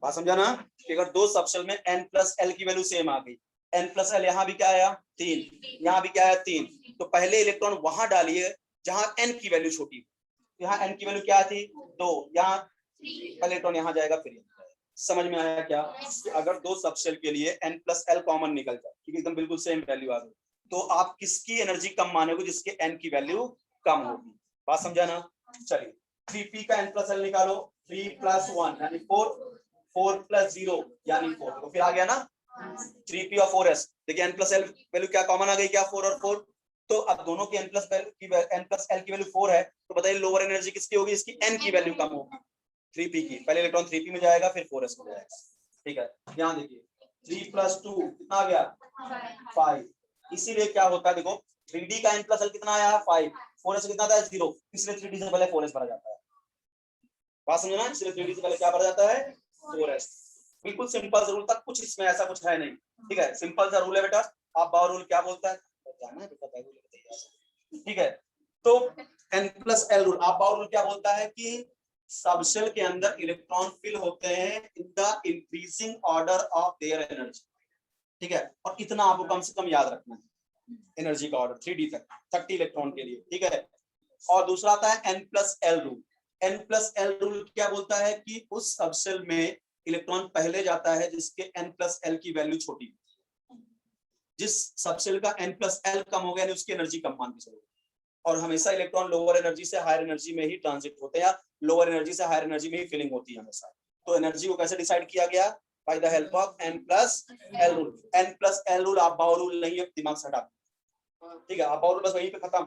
बात समझा ना, कि अगर दो सबशेल में n प्लस l की वैल्यू सेम आ गई, n प्लस l यहाँ भी क्या आया 3, यहाँ भी क्या आया 3, तो पहले इलेक्ट्रॉन वहां डालिए जहां n की वैल्यू छोटी, यहाँ n की वैल्यू क्या थी 2, यहाँ पहले इलेक्ट्रॉन यहाँ जाएगा फिर यहाँ जाएगा। समझ में आया क्या? अगर दो सबशेल के लिए n+l कॉमन निकल जाए, ठीक है, एकदम बिल्कुल सेम वैल्यू आ गई, तो आप किसकी एनर्जी कम मानोगे? जिसके n की वैल्यू कम होगी। बात समझा ना? चलिए 3p का n+l निकालो, 3 + 1 यानी 4, 4 + 0 यानी 4, तो फिर आ गया ना 3p और 4s। देखिए n+l वैल्यू क्या कॉमन आ गई क्या? 4 और 4। तो अब दोनों की n+l की वैल्यू 4 है, तो बताइए लोअर एनर्जी किसकी होगी? इसकी n की वैल्यू कम होगी, 3p की। पहले इलेक्ट्रॉन 3p में जाएगा फिर 4s में जाएगा, ठीक है। यहाँ देखिए 3 + 2 कितना आ गया? 5। इसीलिए क्या होता है देखो, 3d का n+l कितना आया? 5। 4s कितना था? 0। इसलिए 3d से पहले 4s भरा जाता है। बात समझो ना? इसलिए 3d से पहले क्या भरा जाता है? 4s। बिल्कुल सिंपल सा रूल था, कुछ इसमें ऐसा कुछ है नहीं, ठीक है, सिंपल सा रूल है बेटा। आप बार रूल क्या बोलता है जाना है बेटा, ठीक है। तो n+l रूल, आप बार रूल क्या बोलता है कि सबशेल के अंदर इलेक्ट्रॉन फिल होते हैं इन the increasing order of their energy, ठीक है। और इतना आपको कम से कम याद रखना है, एनर्जी का ऑर्डर 3d तक 30 इलेक्ट्रॉन के लिए, ठीक है। और दूसरा आता है n+l रूल। n+l रूल क्या बोलता है कि उस सबशेल में इलेक्ट्रॉन पहले जाता है जिसके n+l की वैल्यू छोटी। जिस सबशेल का n+l कम हो गया उसकी एनर्जी कम मान के चलो। और हमेशा इलेक्ट्रॉन लोअर एनर्जी से हायर एनर्जी में ही ट्रांजिट होते हैं, या लोअर एनर्जी से हायर एनर्जी में ही फिलिंग होती है हमेशा। तो एनर्जी को कैसे डिसाइड किया गया? By the help of n+l rule. n+l rule आप बाउल रूल नहीं है, दिमाग से हटा, ठीक है। आप बाउल रूल बस वहीं पे खत्म,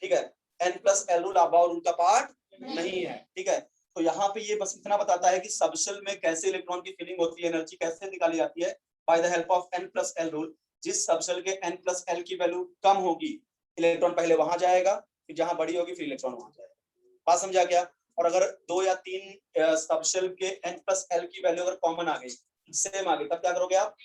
ठीक है। n+l रूल आप बाउल रूल का पार्ट नहीं है, ठीक है। तो यहाँ पे ये बस इतना बताता है कि सबशेल में कैसे इलेक्ट्रॉन की फिलिंग होती है, एनर्जी कैसे निकाली जाती है by the help of n+l rule. जिस सबशेल के n+l की वैल्यू कम होगी इलेक्ट्रॉन पहले वहां जाएगा, फिर जहां बड़ी होगी फिर इलेक्ट्रॉन वहां जाएगा। बात समझा क्या? और अगर 2 या 3 सबशेल के n+l की वैल्यू अगर कॉमन आ गई, सेम आ गई, तब क्या करोगे आप?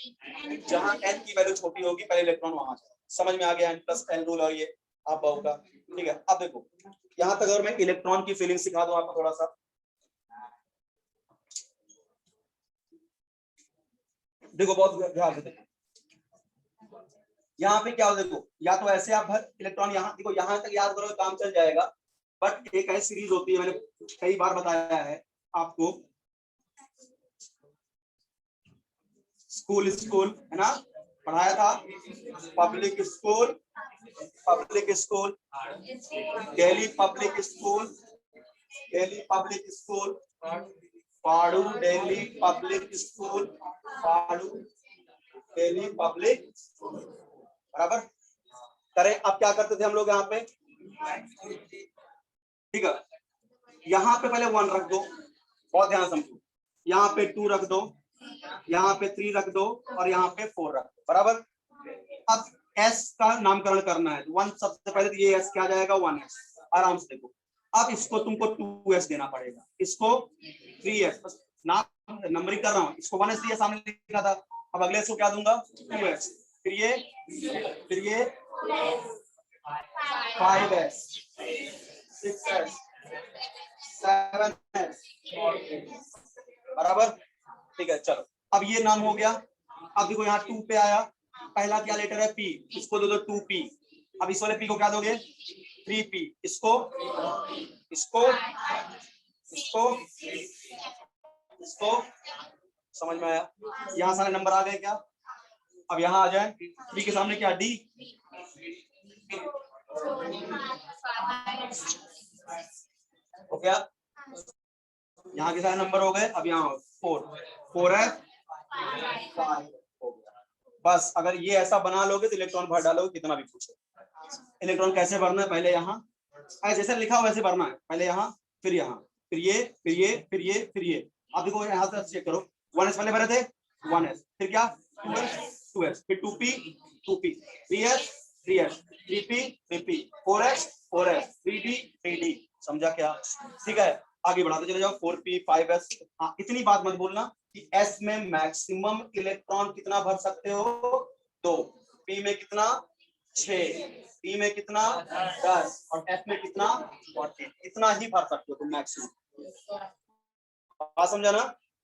जहां n की वैल्यू छोटी होगी पहले इलेक्ट्रॉन वहां जाएगा। समझ में आ गया n+l रूल? और ये आप होगा, ठीक है। अब देखो यहाँ तक अगर मैं इलेक्ट्रॉन की फीलिंग सिखा दूं आपको थोड़ा सा, देखो बहुत ध्यान से देखो। यहाँ पे क्या हो देखो, या तो ऐसे आप भर इलेक्ट्रॉन यहाँ देखो, यहाँ तक याद करो काम चल जाएगा। बट एक ऐसी सीरीज होती है, मैंने कई बार बताया है आपको, स्कूल स्कूल है ना, पढ़ाया था। Public school, public school, Delhi public school, Delhi public school, पाड़ू दिल्ली पब्लिक स्कूल, पाड़ू दिल्ली पब्लिक, बराबर। करें अब क्या करते थे हम लोग यहाँ पे, ठीक है। यहाँ पे पहले 1 रख दो, बहुत ध्यान समझो। यहाँ पे 2 रख दो, यहाँ पे 3 रख दो, और यहाँ पे 4 रख दो, बराबर। अब s का नामकरण करना है, 1 सबसे पहले तो ये s क्या जाएगा? 1s। आराम से देखो, अब इसको तुमको 2s देना पड़ेगा, इसको 3s, बस नाम नंबरिंग कर रहा हूँ। इसको 1s दिया, सामने लिखा था, अब अगले इसको क्या दूंगा? 2s, फिर ये 5s, 6s, 7s, बराबर, ठीक है। चलो अब ये नाम हो गया। अब देखो यहाँ 2 पे आया, पहला क्या लेटर है? p, इसको दे दो 2p। अब इस वाले p को क्या दोगे? 3p। इसको इसको इसको इसको, समझ में आया? यहाँ सारे नंबर आ गए क्या? अब यहाँ आ जाए 3 के सामने क्या? d, हो गया। यहाँ के सारे नंबर हो गए। अब यहाँ 4 है, 5 हो गया। बस अगर ये ऐसा बना लोगे तो इलेक्ट्रॉन भर डालोगे कितना भी पूछो। इलेक्ट्रॉन कैसे भरना है? पहले यहाँ जैसे लिखा हो वैसे भरना है, पहले यहाँ फिर यहाँ, फिर ये फिर ये फिर ये फिर ये। आप देखो यहाँ से चेक करो, 1s पहले भरे थे, 1s, फिर क्या? 2s, फिर 2p, 2p, 3s, 3s, 3p, 3p, 4s, 4s, 3d, 3d। समझा क्या? ठीक है, आगे बढ़ाते चले जाओ। 4p, 5s। हाँ, इतनी बात मत बोलना कि s में मैक्सिमम इलेक्ट्रॉन कितना भर सकते हो? 2, p में कितना? 6, p में कितना? 10, और f में कितना? 40। इतना ही भर सकते हो तुम मैक्सिमम। बात समझा ना?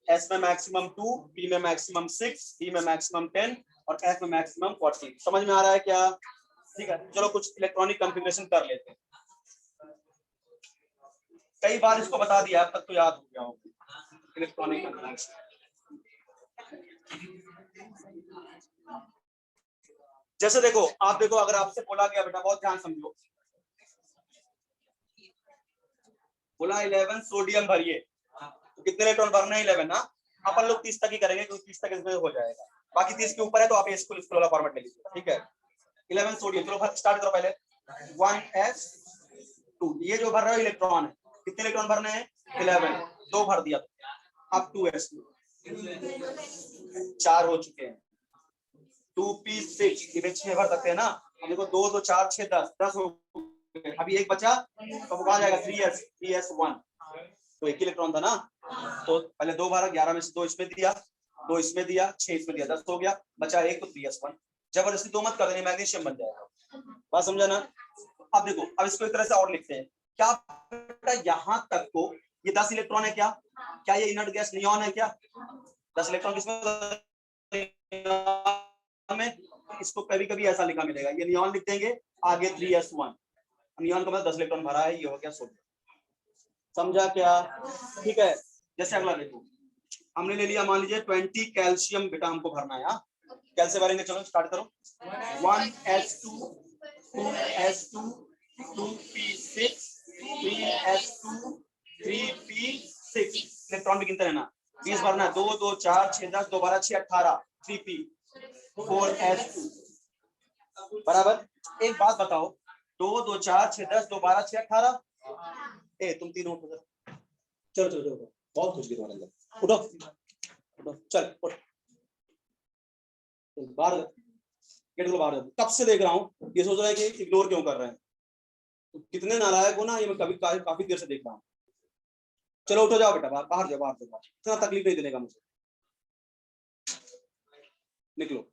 s में मैक्सिमम 2, p में मैक्सिमम 6, p में मैक्सिमम 10, और f में मैक्सिमम 40। समझ में आ रहा है क्या? ठीक है, चलो कुछ इलेक्ट्रॉनिक कॉन्फ़िगरेशन कर लेते हैं। कई बार इसको बता दिया, अब तक तो याद हो गया होगा। Electronic configuration. जैसे देखो, आप देखो, अगर आपसे बोला गया बेटा, बहुत ध्यान समझो, बोला 11 सोडियम भरिए, तो कितने इलेक्ट्रॉन भरना है? 11 ना। अपन लोग 30 तक ही करेंगे क्योंकि 30 तक इसमें हो जाएगा, बाकी 30 के ऊपर है तो आप स्कूल वाला फॉर्मेट ले लीजिए, ठीक है। 11 सोडियम, चलो स्टार्ट करो पहले। 1s2, ये जो भर रहा है इलेक्ट्रॉन है, कितने इलेक्ट्रॉन भरने हैं? 11, 2 भर दिया, अब 2s2, 4 हो चुके हैं। 2p6 ये बीच में भर सकते हैं ना। अब देखो 2 2 4 6 10 हो गए, अभी एक बचा, तो आ जाएगा 3s1, तो एक इलेक्ट्रॉन था ना, तो पहले 2 भरा, 11 में से 2 इसमें दिया, 2 इसमें दिया, 6 इसमें दिया, 10 हो गया, बचा एक, तो 3s1। जबरदस्ती 2 मत कर देनी, मैग्नीशियम बन जाएगा, बात समझा ना। अब देखो, अब इसको एक तरह से और लिखते हैं, क्या बेटा यहाँ तक को ये 10 इलेक्ट्रॉन है क्या? क्या ये इनर्ट गैस नियॉन है क्या? 10 इलेक्ट्रॉन किसमें में, इसको कभी कभी ऐसा लिखा मिलेगा, ये नियॉन लिख देंगे, आगे 3s1, नियॉन का मतलब 10 इलेक्ट्रॉन भरा है, ये हो गया सोडियम। समझा क्या? ठीक है। जैसे अगला देखो, हमने ले लिया, मान लीजिए 20 कैल्शियम बेटा हमको भरना है। कैसे भरेंगे? चलो स्टार्ट करो। 1s2, 2s2, 2p6, 3s2, 3p6, electron भी गिनते रहना, 20 भरना है। 2 2 4 6 10, 2 12 6 18, 3p, 4s2, बराबर। एक बात बताओ, 2 2 4 6 10, 2 12 6 18, ए तुम तीनों उठो, चलो चलो चलो, बहुत खुश गिरवाने लगे, उठो उठो, चल उठ, बाहर गेट को बाहर। कब से देख रहा हूँ, ये सोच रहा है कि इग्नोर क्यों कर रहे हैं, तो कितने नालायक हो ना, ये मैं कभी काफी देर से देख रहा हूँ। चलो उठो, जाओ बेटा, बाहर जाओ, बाहर जाओ, इतना तकलीफ नहीं देगा मुझे, निकलो।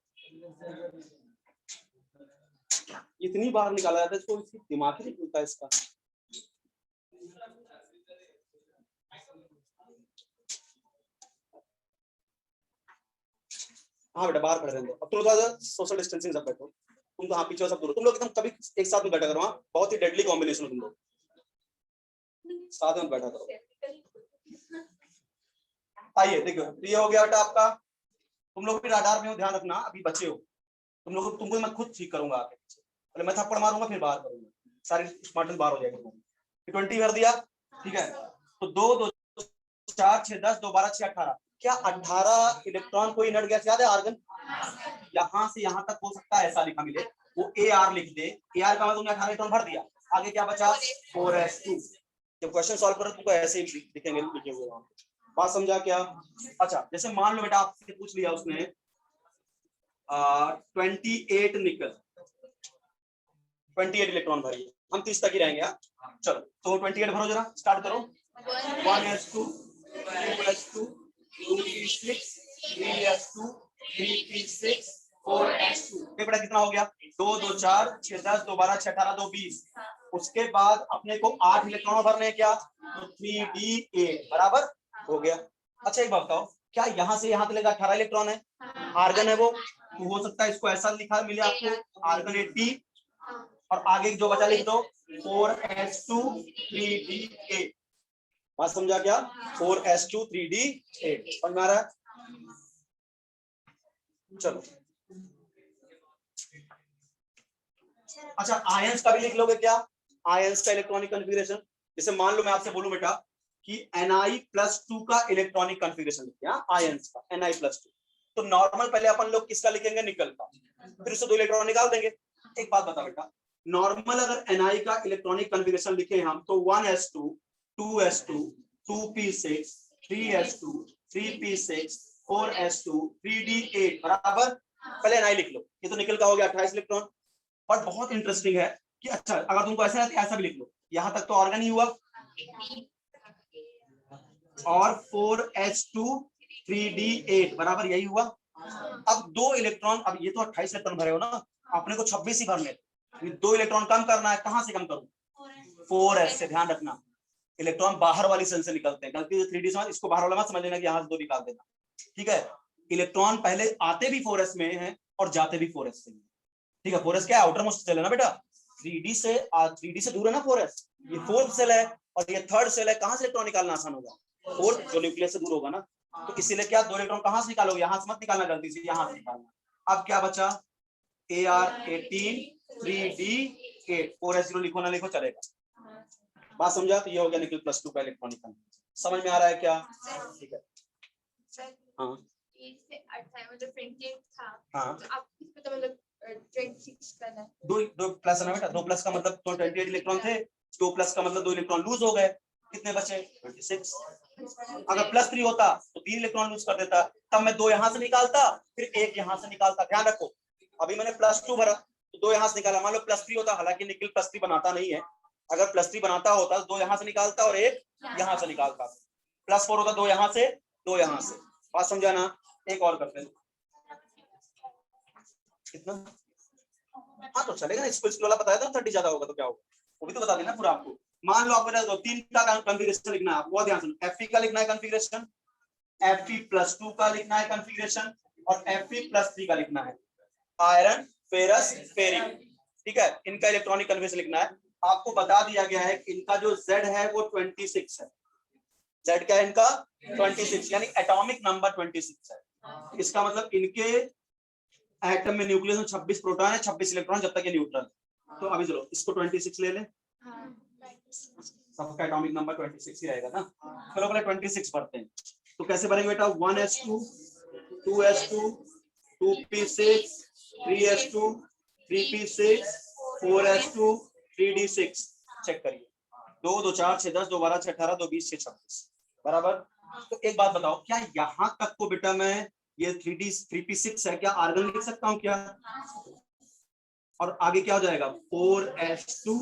इतनी बार निकाला जाता है इसको, इसकी दिमाग नहीं खुलता इसका। हाँ बेटा, बाहर खड़े रहने दो। अब तुम लोग सोशल डिस्टेंसिंग सब बैठो, तुम तो हाँ पीछे सब दूर, तुम लोग एकदम कभी एक साथ में बैठा करो। हाँ, बहुत ही डेडली कॉम्बिनेशन, तुम लोग साथ में बैठा करो। आइए देखो, ये हो गया बेटा आपका। तुम लोग भी राडार में हो, ध्यान रखना, अभी बचे हो तुम लोग, तुमको मैं खुद ठीक करूंगा आके पीछे, पहले मैं थप्पड़ मारूंगा फिर बाहर करूंगा, सारी स्मार्टनेस बाहर हो जाएगी तुम्हारी। 20 कर दिया, ठीक है। तो 2 2 4 6 10, 2 12 6 18, क्या 18 इलेक्ट्रॉन कोई इनर्ट गैस याद है? आर्गन। यहां से यहां तक हो सकता है ऐसा लिखा मिले, वो AR लिख दे, AR का मतलब तुमने 18 इलेक्ट्रॉन भर दिया, आगे क्या बचा? 4s2। जब क्वेश्चन सॉल्व करो तुमको ऐसे ही लिखेंगे, लिखे हुए वहां। बात समझा क्या? अच्छा, जैसे मान लो बेटा आपसे पूछ लिया उसने 28 निकल, 28 इलेक्ट्रॉन भरिए, हम 30 तक ही रहेंगे। चलो तो 28 भरो जरा, स्टार्ट करो। 1s2, 2s2, 2p6, 3s2, 3p6, 4s2, बेटा कितना हो गया? 2 2 4 6 10, 2 12 6 18, 2 20। उसके बाद अपने को 8 इलेक्ट्रॉन भरने हैं क्या? तो 3d8 बराबर हो गया। अच्छा एक बात बताओ, क्या यहाँ से यहाँ तक 18 इलेक्ट्रॉन है? आर्गन है वो, तो हो सकता है इसको ऐसा लिखा मिले आपको, आर्गन 80, और आगे जो बचा लिख दो 4s2 3d8। बात समझा क्या? 4s2 3d8 समझ में आ रहा है? चलो अच्छा, आयंस का भी लिख लोगे क्या? आयंस का इलेक्ट्रॉनिक कॉन्फ़िगरेशन, जैसे मान लो मैं आपसे बोलूं बेटा कि Ni+2 का इलेक्ट्रॉनिक कॉन्फ़िगरेशन लिखते हैं, आयंस का Ni+2, तो नॉर्मल पहले अपन लोग किसका लिखेंगे? निकल का, फिर उससे 2 इलेक्ट्रॉन निकाल देंगे। एक बात बता बेटा, नॉर्मल अगर Ni का इलेक्ट्रॉनिक कॉन्फ़िगरेशन लिखे हम तो 1s2, 2s2, 2p6, 3s2, 3p6, 4s2, 3d8 बराबर। पहले Ni लिख लो, ये तो निकल का हो गया 28 इलेक्ट्रॉन। और बहुत इंटरेस्टिंग है कि अच्छा अगर तुमको ऐसा है तो ऐसा भी लिख लो, यहां तक तो ऑर्गन ही हुआ, और 4s2 3d8 बराबर यही हुआ। अब 2 इलेक्ट्रॉन, अब ये तो 28 इलेक्ट्रॉन भरे हो ना, अपने को 26 ही भरने, 2 इलेक्ट्रॉन कम करना है, कहां से कम करूं? 4s से। ध्यान रखना, इलेक्ट्रॉन बाहर वाली सेल से निकलते हैं, गलती से 3d समझ, इसको बाहर वाला मत समझ लेना कि यहां से 2 निकाल देना, ठीक है। इलेक्ट्रॉन पहले आते भी 4s में है और जाते भी 4s से, ठीक है। 4s क्या है? आउटर मोस्ट सेल है ना बेटा, 3d से दूर है ना 4s, ये 4th सेल है और ये 3rd सेल है, कहां से इलेक्ट्रॉन निकालना आसान होगा? 4 जो न्यूक्लियस से दूर होगा ना, तो इसीलिए क्या 2 इलेक्ट्रॉन कहां से निकालोगे, यहां से मत निकालना जल्दी से, यहां से निकालना। अब क्या बचा, Ar18 3D8 4s0 लिखो ना लिखो चलेगा। बात समझा? तो ये हो गया निकल +2 का इलेक्ट्रॉनिक कन्फिगरेशन। समझ में आ रहा है क्या? ठीक है। हाँ मतलब 28 था, हाँ तो आप इसको तो मतलब 26 करना है। दो प्लस है ना बेटा, 2 प्लस का मतलब तो 28 इलेक्ट्रॉन थे, 2 प्लस का मतलब 2 इलेक्ट्रॉन लूज हो गए, कितने बचे 26। अगर +3 होता तो 3 इलेक्ट्रॉन लूज कर देता, तब मैं 2 यहां से निकालता फिर 1 यहां से निकालता। ध्यान रखो अभी मैंने +2 भरा तो 2 यहां से निकाला, मान लो +3 होता, हालांकि निकल +3 बनाता नहीं है, अगर +3 बनाता होता तो 2 यहां से निकालता और 1 यहां से निकालता। +4 होता 2 यहां से 2 यहां से। बात समझा ना? एक और करते हैं कितना। हाँ तो चलेगा ना, स्कूल वाला बताया था 30 ज्यादा होगा तो क्या होगा, वो भी तो बता देना पूरा आपको। मान लो आपको बता दो 3 का कॉन्फ़िगरेशन लिखना है, बहुत ध्यान सुनो। Fe का लिखना है कॉन्फ़िगरेशन, Fe+2 का लिखना है कॉन्फ़िगरेशन और Fe+3 का लिखना है, आयरन फेरस फेरिक। ठीक है, इनका इलेक्ट्रॉनिक कन्फिगरेशन लिखना है। आपको बता दिया गया है कि इनका जो Z है वो 26 है। Z क्या है इनका 26, यानी एटॉमिक नंबर 26 है। इसका मतलब इनके एटम में न्यूक्लियस में 26 प्रोटॉन है, 26 इलेक्ट्रॉन, जब तक ये न्यूट्रल। तो अभी चलो इसको 26 ले ले, सबका एटॉमिक नंबर 26 ही रहेगा ना। चलो पहले 26 पढ़ते हैं। तो कैसे भरेंगे बेटा, 1s2 2s2 2p6 3s2 3p6 4s2 3d6। Check करिए, 2 2 4 6 10 2 12 6 18 2 20 6 26 बराबर। तो एक बात बताओ, क्या यहां तक को बेटा मैं ये 3p6 है क्या आर्गन लिख सकता हूं क्या? और आगे क्या हो जाएगा 4s2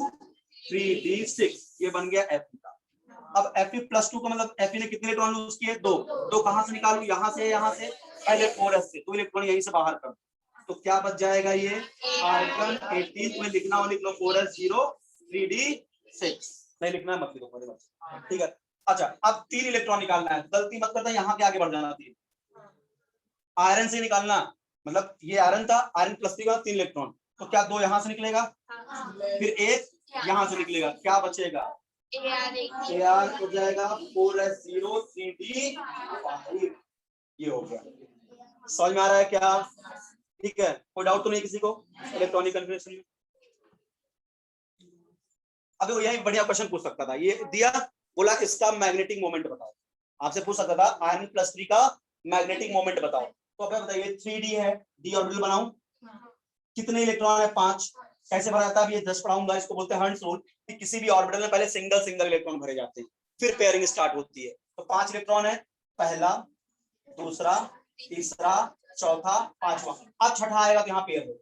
3d6, ये बन गया Fe का। अब Fe+2 का मतलब Fe ने कितने इलेक्ट्रॉन लूज किए, 2। 2 कहां से निकालू, यहां से पहले 4s से 2 इलेक्ट्रॉन यहीं से बाहर कर, तो क्या बच जाएगा ये आर्गन 18 में लिखना हो लिख लो 4s0 3d6, नहीं लिखना मत लिखो, ठीक है। अच्छा अब 3 इलेक्ट्रॉन निकालना है, गलती मत करना यहाँ के आगे बढ़ जाना, 3 आयरन से निकालना, मतलब ये आयरन था, आयरन+3 का 3 इलेक्ट्रॉन, तो क्या 2 यहां से निकलेगा फिर 1 यहां से निकलेगा, क्या बचेगा Ar हो जाएगा 4s0 3d5। ये हो गया, समझ में आ रहा है क्या? ठीक है, कोई डाउट तो नहीं किसी को इलेक्ट्रॉनिक कन्फिगरेशन में? अभी वो यही बढ़िया क्वेश्चन पूछ सकता था, ये दिया बोला इसका मैग्नेटिक मोमेंट बताओ, आपसे पूछ सकता था आयरन+3 का मैग्नेटिक मोमेंट बताओ। तो अब बताइए 3d है, d ऑर्बिटल बनाऊं, कितने इलेक्ट्रॉन है 5, कैसे भरा जाता है ये 10 पढ़ाऊंगा, इसको बोलते हैं हंट्स रूल, कि किसी भी ऑर्बिटल में पहले सिंगल सिंगल इलेक्ट्रॉन भरे जाते हैं फिर पेयरिंग स्टार्ट होती है। तो 5 इलेक्ट्रॉन है, पहला दूसरा तीसरा चौथा पांचवा, अब छठा आएगा तो यहाँ पेयर हो,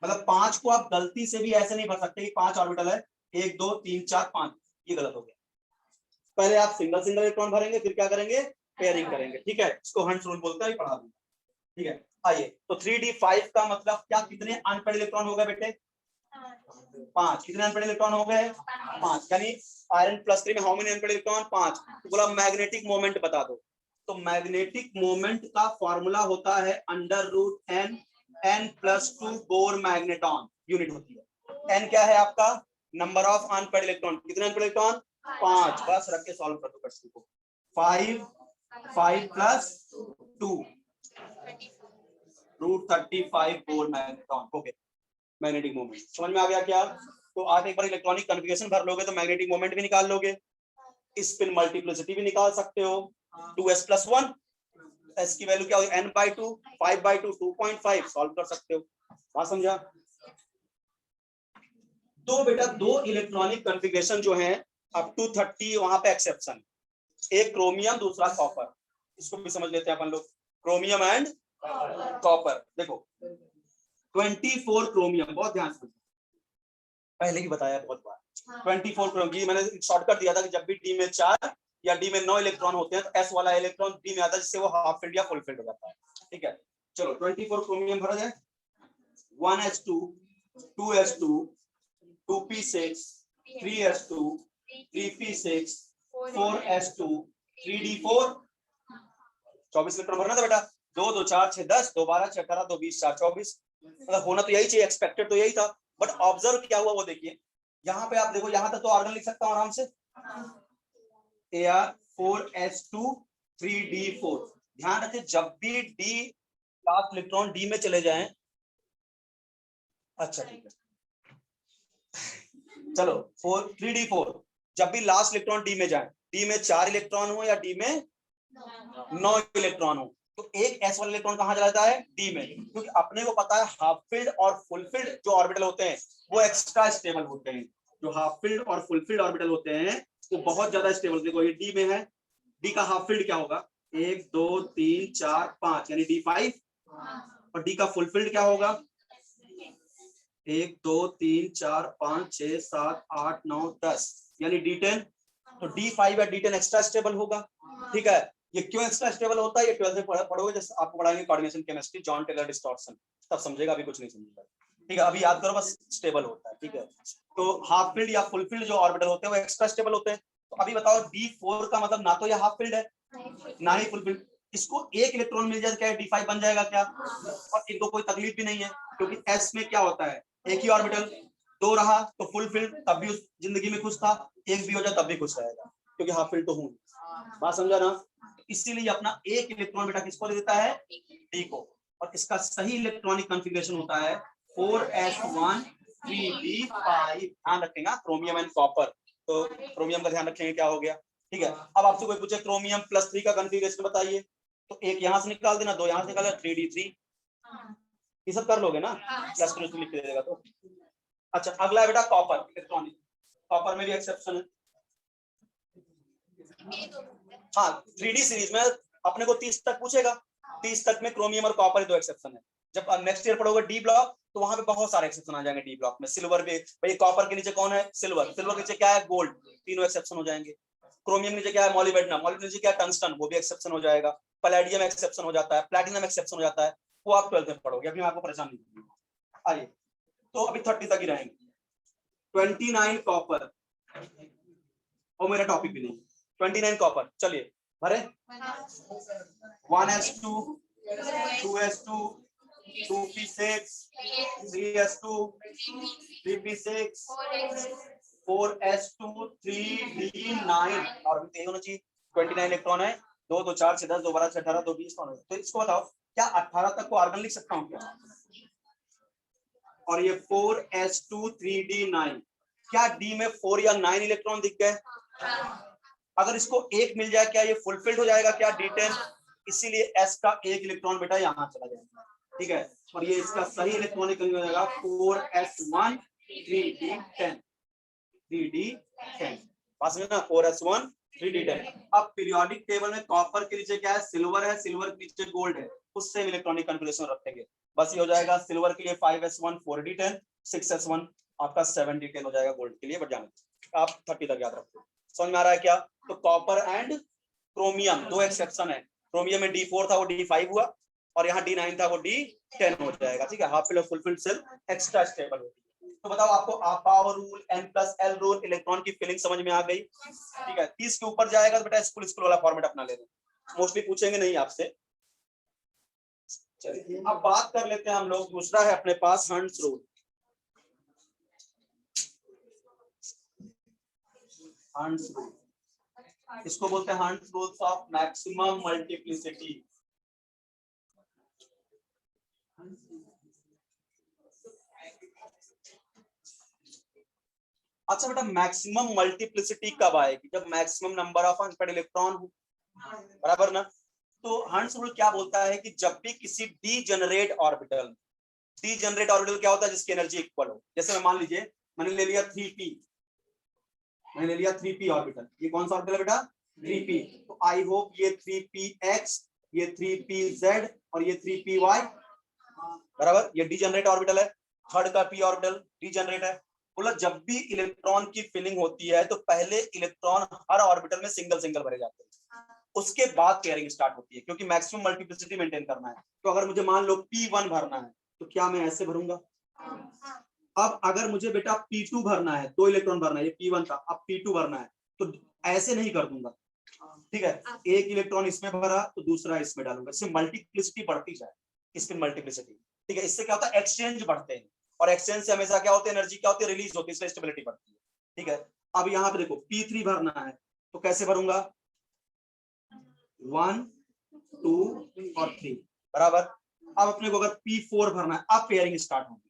मतलब 5 को आप गलती से भी ऐसे नहीं भर सकते कि 5 ऑर्बिटल है 1 2 3 4 5, ये गलत हो गया। पहले आप सिंगल सिंगल इलेक्ट्रॉन भरेंगे फिर क्या करेंगे पेयरिंग करेंगे, ठीक है, इसको हंट्स रूल बोलते हैं, पढ़ा दूंगा, ठीक है। आइए तो 3d5 का मतलब क्या, कितने अनपेड इलेक्ट्रॉन हो गए बेटे 5, कितने अनपेड इलेक्ट्रॉन हो गए 5, यानी आयरन+3 में हाउ मेनी अनपेड इलेक्ट्रॉन 5। तो बोला मैग्नेटिक मोमेंट बता दो, तो मैग्नेटिक मोमेंट का फॉर्मूला होता है √n n+2 bore magneton unit होती है। n क्या है आपका नंबर ऑफ अनपेड इलेक्ट्रॉन, कितने अनपेड इलेक्ट्रॉन 5, बस रख के सॉल्व कर दो क्वेश्चन को। 5 + 2 √35 बोर मैग्नेटॉन हो गया मैग्नेटिक मोमेंट। समझ में आ गया क्या? तो आप एक बार इलेक्ट्रॉनिक कन्फिगरेशन भर लोगे तो मैग्नेटिक मोमेंट भी निकाल लोगे, स्पिन मल्टीप्लिसिटी भी निकाल सकते हो, 2s+1 s की वैल्यू क्या होगी n/2 5/2 2.5 सॉल्व कर सकते हो। बात समझा? तो बेटा 2 इलेक्ट्रॉनिक कन्फिगरेशन जो है अप टू 30 वहां पे एक्सेप्शन, एक क्रोमियम दूसरा कॉपर, इसको भी समझ लेते हैं अपन लोग, क्रोमियम एंड कॉपर। देखो 24 क्रोमियम, बहुत ध्यान से पहले ही बताया बहुत बार, 24 क्रोमियम मैंने शॉर्टकट दिया था कि जब भी डी में 4 या डी में 9 इलेक्ट्रॉन होते हैं तो एस वाला इलेक्ट्रॉन डी में आता है, जिससे वो हाफ फील्ड या फुल फील्ड हो जाता है, ठीक है। चलो 24 क्रोमियम भरा जाए, 1s2 2s2 2p6 3s2 3p6 4s2 3d4, 24 electron भरना था बेटा, 2 2 4 6 10 2 12 6 18 2 20 4 24, मतलब होना तो यही चाहिए, एक्सपेक्टेड तो यही था, बट ऑब्जर्व क्या हुआ वो देखिए। यहाँ पे आप देखो, यहाँ तक तो आर्गन लिख सकता हूँ आराम से, Ar4s2 3d4। ध्यान रखें जब भी डी लास्ट इलेक्ट्रॉन डी में चले जाएं, अच्छा ठीक है चलो 3d4, जब भी लास्ट इलेक्ट्रॉन डी में जाए, डी में 4 इलेक्ट्रॉन हो या डी में 9 इलेक्ट्रॉन हो, तो एक s वाला इलेक्ट्रॉन कहां जाता है? डी में, क्योंकि अपने को पता है हाफ फिल्ड और फुल फिल्ड जो ऑर्बिटल होते हैं वो एक्स्ट्रा स्टेबल होते हैं। जो हाफ फिल्ड और फुल फिल्ड ऑर्बिटल होते हैं वो बहुत ज्यादा स्टेबल। देखो ये डी में है, डी का हाफ फिल्ड क्या होगा? 1 2 3 4 5 यानी d5, और डी का फुल फिल्ड क्या होगा? 1 2 3 4 5 6 7 8 9 10 यानी d10। तो d5 या d10 एक्स्ट्रा स्टेबल होगा। ठीक है, ये क्यों एक्स्ट्रा स्टेबल होता है ये 12th में पढ़ोगे, जैसे आपको पढ़ाएंगे coordination chemistry, Jahn Teller distortion, तब समझेगा, अभी कुछ नहीं समझेगा। ठीक है, अभी याद करो बस, स्टेबल होता है। ठीक है, तो हाफ फील्ड या फुल फील्ड जो ऑर्बिटल होते हैं वो एक्स्ट्रा स्टेबल होते हैं। तो अभी बताओ d4 का मतलब ना तो ये हाफ फील्ड है ना ही फुल फील्ड, इसको एक इलेक्ट्रॉन मिल जाए क्या d5 बन जाएगा क्या? और इनको कोई तकलीफ भी नहीं है, क्योंकि s में क्या होता है, एक ही ऑर्बिटल, 2 रहा तो फुल फील्ड तब भी उस जिंदगी में खुश था, एक भी हो जाए तब भी खुश रहेगा, क्योंकि हाफ फील्ड तो हूं। बात समझा ना? इसीलिए अपना एक इलेक्ट्रॉन बेटा किसको दे देता है? डी को। और इसका सही इलेक्ट्रॉनिक कॉन्फ़िगरेशन होता है 4s1 3d5। ध्यान रखेंगे क्रोमियम एंड कॉपर, तो क्रोमियम का ध्यान रखेंगे क्या हो गया। ठीक है, अब आपसे कोई पूछे क्रोमियम +3 का कॉन्फ़िगरेशन बताइए, तो एक यहां से निकाल देना, 2 यहां से निकाल देना, 3d3। ये सब कर लोगे ना, ++ लिख के देगा तो। अच्छा, अगला है बेटा कॉपर इलेक्ट्रॉनिक। कॉपर में भी एक्सेप्शन है। हाँ, 3D सीरीज में अपने को 30 तक पूछेगा, 30 तक में क्रोमियम और कॉपर 2 एक्सेप्शन है। जब नेक्स्ट ईयर पढ़ोगे डी ब्लॉक तो वहां पे बहुत सारे एक्सेप्शन आ जाएंगे। डी ब्लॉक में सिल्वर भी, भाई कॉपर के नीचे कौन है? सिल्वर, सिल्वर के नीचे क्या है? गोल्ड, तीनों एक्सेप्शन हो जाएंगे। क्रोमियम नीचे क्या है? मॉलिब्डेनम, मॉलिब्डेनम नीचे क्या है? टंगस्टन, वो भी एक्सेप्शन हो जाएगा। पैलेडियम एक्सेप्शन हो जाता है, प्लैटिनम एक्सेप्शन हो जाता है, वो आप 12th में पढ़ोगे, अभी मैं आपको परेशान नहीं करूंगा। आइए, तो अभी 30 तक ही रहेंगे। 29 कॉपर, और मेरा टॉपिक भी नहीं, 29 कॉपर, चलिए भरे। 1s2 2s2 2p6 3s2 3p6 4s2 3d9, और भी होना चाहिए। 29 इलेक्ट्रॉन है, 2 2 4 6 10 2 12 6 18 2 20। तो इसको बताओ क्या 18 तक को आर्गन लिख सकता हूँ क्या? और ये 4s2 3d9, क्या डी में 4 या 9 इलेक्ट्रॉन दिख गए? अगर इसको एक मिल जाए क्या ये फुलफिल्ड हो जाएगा क्या? d10, इसीलिए s का एक इलेक्ट्रॉन बेटा यहाँ चला जाएगा। ठीक है, और ये इसका सही इलेक्ट्रॉनिक हो जाएगा 4s1 3d10 3d10। बात समझे ना? 4s1 3d10। अब पीरियोडिक टेबल में कॉपर के नीचे क्या है? सिल्वर है, सिल्वर के नीचे गोल्ड है, उससे इलेक्ट्रॉनिक कॉन्फ़िगरेशन रखेंगे। बस ये हो जाएगा सिल्वर के लिए 5s1 4d10, 6s1 आपका 7d10 हो जाएगा गोल्ड के लिए। बट जाना आप 30 तक याद रखो। समझ में आ रहा है क्या? तो कॉपर एंड क्रोमियम 2 एक्सेप्शन है। क्रोमियम में d4 था वो d5 हुआ, और यहाँ d9 था वो d10 हो जाएगा। ठीक है, हाफ फिल्ड और full filled shell extra stable होती है। तो बताओ आपको power rule, n+l rule, electron की फिलिंग समझ में आ गई? ठीक है, 30 के ऊपर जाएगा तो बेटा स्कूल वाला फॉर्मेट अपना लेना, मोस्टली पूछेंगे नहीं आपसे। चलिए अब बात कर लेते हैं हम लोग, दूसरा है अपने पास हंट्स रूल। हंट्स रूल, इसको बोलते हैं hunts rules of maximum multiplicity. अच्छा बेटा, मैक्सिमम मल्टीप्लिसिटी कब आएगी? जब maximum number of unpaired electron हो, बराबर ना? तो हंट्स रूल क्या बोलता है कि जब भी किसी डीजेनरेट ऑर्बिटल, डीजेनरेट ऑर्बिटल क्या होता है? जिसकी एनर्जी इक्वल हो। जैसे मैं मान लीजिए मैंने ले लिया 3p, मैंने ले लिया 3p ऑर्बिटल, ये कौन सा ऑर्बिटल है बेटा? 3p। तो आई होप ये 3px, ये 3pz और ये 3py, बराबर, ये डीजेनरेट ऑर्बिटल है। थर्ड का p ऑर्बिटल डीजेनरेट है। बोला जब भी इलेक्ट्रॉन की फिलिंग होती है तो पहले इलेक्ट्रॉन हर ऑर्बिटल में सिंगल सिंगल भरे जाते हैं, उसके बाद पेयरिंग स्टार्ट होती है, क्योंकि मैक्सिमम मल्टीप्लिसिटी मेंटेन करना है। तो अगर मुझे मान लो p1 भरना है तो क्या मैं ऐसे भरूंगा? अब अगर मुझे बेटा p2 भरना है, 2 इलेक्ट्रॉन भरना है, ये p1 था, अब p2 भरना है तो ऐसे नहीं कर दूंगा। ठीक है, एक इलेक्ट्रॉन इसमें भरा तो दूसरा इसमें डालूंगा, इससे मल्टीप्लिसिटी बढ़ती जाए, स्पिन मल्टीप्लिसिटी। ठीक है, इससे क्या होता है? एक्सचेंज बढ़ते हैं, और एक्सचेंज से हमेशा क्या होती है? एनर्जी क्या होती है? रिलीज होती है, इसलिए स्टेबिलिटी बढ़ती है। ठीक है, अब यहाँ पे देखो p3 भरना है तो कैसे भरूंगा 1 2 और 3 बराबर। अब अपने को अगर P4 भरना है, अब पेयरिंग स्टार्ट होगी।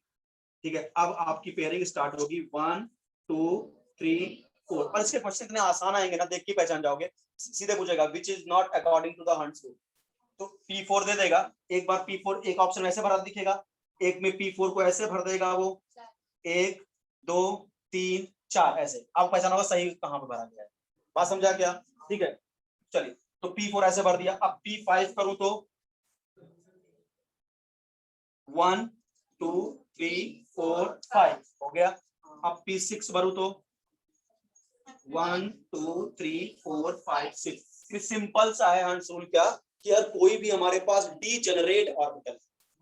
ठीक है, अब आपकी पेयरिंग स्टार्ट होगी 1 2 3 4। और इसके क्वेश्चन इतने आसान आएंगे ना, देख के पहचान जाओगे। सीधे पूछेगा which is not according to the Hund's rule, तो P4 दे देगा। एक बार P4 एक ऑप्शन ऐसे भरा दिखेगा, एक में P4 को ऐसे भर देगा वो 1 2 3 4 ऐसे। आप पहचान होगा सही कहां पे भरा गया है। बात समझा क्या? ठीक है, चलिए तो P4 ऐसे भर दिया। अब P5 करूं तो 1 2 3 4 5 हो गया। अब P6 भरूं तो 1 2 3 4 5 6। सिंपल सा है हंट्स रूल क्या कि यार कोई भी हमारे पास डीजेनरेट ऑर्बिटल,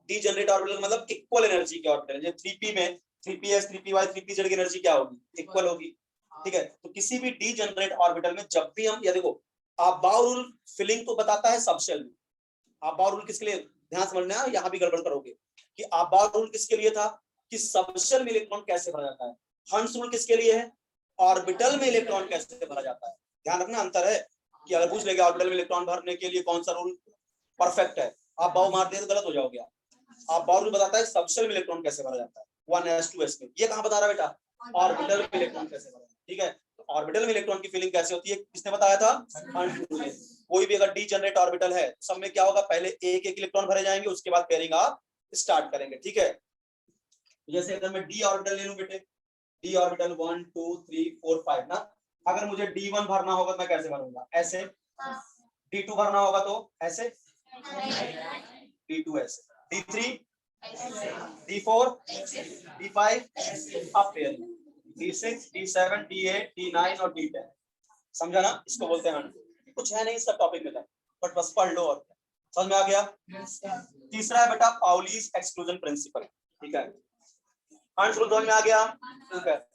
डीजेनरेट ऑर्बिटल मतलब इक्वल एनर्जी के ऑर्बिटल, जैसे 3p में 3ps 3py 3pz की एनर्जी क्या होगी, इक्वल होगी। ठीक है, तो किसी भी डीजेनरेट ऑर्बिटल में जब भी हम, या देखो अबाव रूल फिलिंग तो बताता है सबशेल में। अबाव रूल किसके लिए, ध्यान समझना है, यहाँ भी गड़बड़ करोगे कि अबाव रूल किसके लिए था कि सबशेल में इलेक्ट्रॉन कैसे भरा जाता है। हंट्स रूल किसके लिए है, ऑर्बिटल में इलेक्ट्रॉन कैसे भरा जाता है। ध्यान रखना, अंतर है कि अगर पूछ लेगा ऑर्बिटल में इलेक्ट्रॉन भरने के लिए कौन सा रूल परफेक्ट है, आप बाव मार दिए तो गलत हो जाओगे। आप बाव रूल बताता है सबशेल में इलेक्ट्रॉन कैसे भरा जाता है 1s2s में। ये कहां बता रहा बेटा, ऑर्बिटल में इलेक्ट्रॉन कैसे भरा। ठीक है, तो ऑर्बिटल में इलेक्ट्रॉन की फीलिंग कैसे होती है, किसने बताया था, कोई भी अगर डीजेनरेट ऑर्बिटल है सब में क्या होगा, पहले एक एक इलेक्ट्रॉन भरे जाएंगे, उसके बाद पेयरिंग आप स्टार्ट करेंगे। ठीक है, जैसे अगर मैं डी ऑर्बिटल ले लूं बेटे, डी ऑर्बिटल 1 2 3 4 5 ना, अगर मुझे D1 भरना होगा तो मैं कैसे भरूंगा, ऐसे। D2 भरना होगा तो ऐसे, D2 ऐसे, D3 D4 D5 अब pairing, D6 D7 D8 D9 और D10। समझा ना, इसको बोलते हैं। कुछ है नहीं इसका टॉपिक में, बट बस पढ़ लो और समझ में आ गया। तीसरा है बेटा पाउलीज एक्सक्लूजन प्रिंसिपल। ठीक है, हंट्स रूल समझ में आ गया। ठीक है,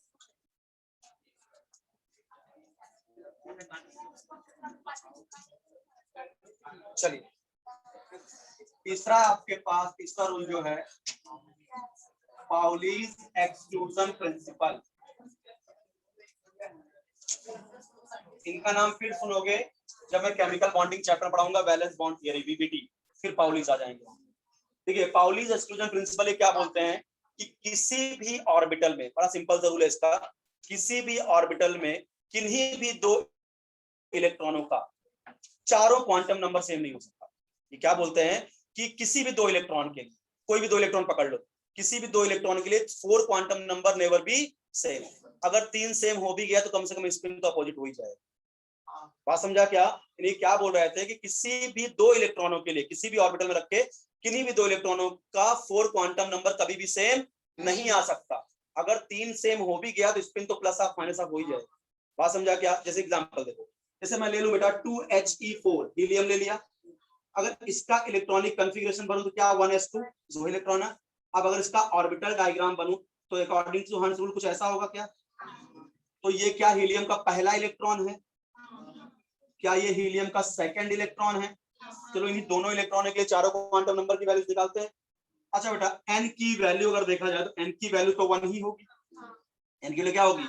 चलिए तीसरा आपके पास, तीसरा रूल जो है पाउलीज एक्सक्लूजन प्रिंसिपल। इनका नाम फिर सुनोगे जब मैं केमिकल बॉन्डिंग चैप्टर पढ़ाऊंगा, वैलेंस बॉन्ड थियरी वीबीटी, फिर पाउलीज आ जाएंगे। देखिए पाउलीज एक्सक्लूजन प्रिंसिपल ये क्या बोलते हैं कि किसी भी ऑर्बिटल में, बड़ा सिंपल सा रूल है इसका, किसी भी ऑर्बिटल में किन्हीं भी दो इलेक्ट्रॉनों का चारों क्वांटम नंबर सेम नहीं हो सकता। ये क्या बोलते हैं कि किसी भी दो इलेक्ट्रॉन के लिए, कोई भी दो इलेक्ट्रॉन पकड़ लो, किसी भी दो इलेक्ट्रॉन के लिए 4 quantum number never be same. अगर 3 सेम हो भी गया तो कम से कम स्पिन तो अपोजिट हो ही जाएगा। बात समझा क्या, यानी क्या बोल रहे थे कि किसी भी दो इलेक्ट्रॉनों के लिए किसी भी ऑर्बिटल में रख के किन्हीं भी दो इलेक्ट्रॉनों का 4 क्वांटम नंबर कभी भी सेम नहीं आ सकता। अगर 3 सेम हो भी गया तो स्पिन तो प्लस ऑफ माइनस ऑफ हो ही जाएगा। बात समझा क्या, जैसे एग्जांपल देखो, जैसे मैं ले लूं बेटा 2He4 हीलियम ले लिया, अगर इसका इलेक्ट्रॉनिक कॉन्फ़िगरेशन बनूं तो क्या 1s2 जो इलेक्ट्रॉन है। अब अगर इसका ऑर्बिटल डायग्राम बनूं तो अकॉर्डिंग टू हंट्स रूल कुछ ऐसा होगा क्या, तो ये क्या हीलियम का पहला इलेक्ट्रॉन है, क्या ये हीलियम का सेकंड इलेक्ट्रॉन है। चलो इन दोनों इलेक्ट्रॉन के लिए चारों क्वांटम नंबर की वैल्यू निकालते हैं। अच्छा बेटा n की वैल्यू अगर देखा जाए तो n की वैल्यू तो 1 ही होगी, n के लिए क्या होगी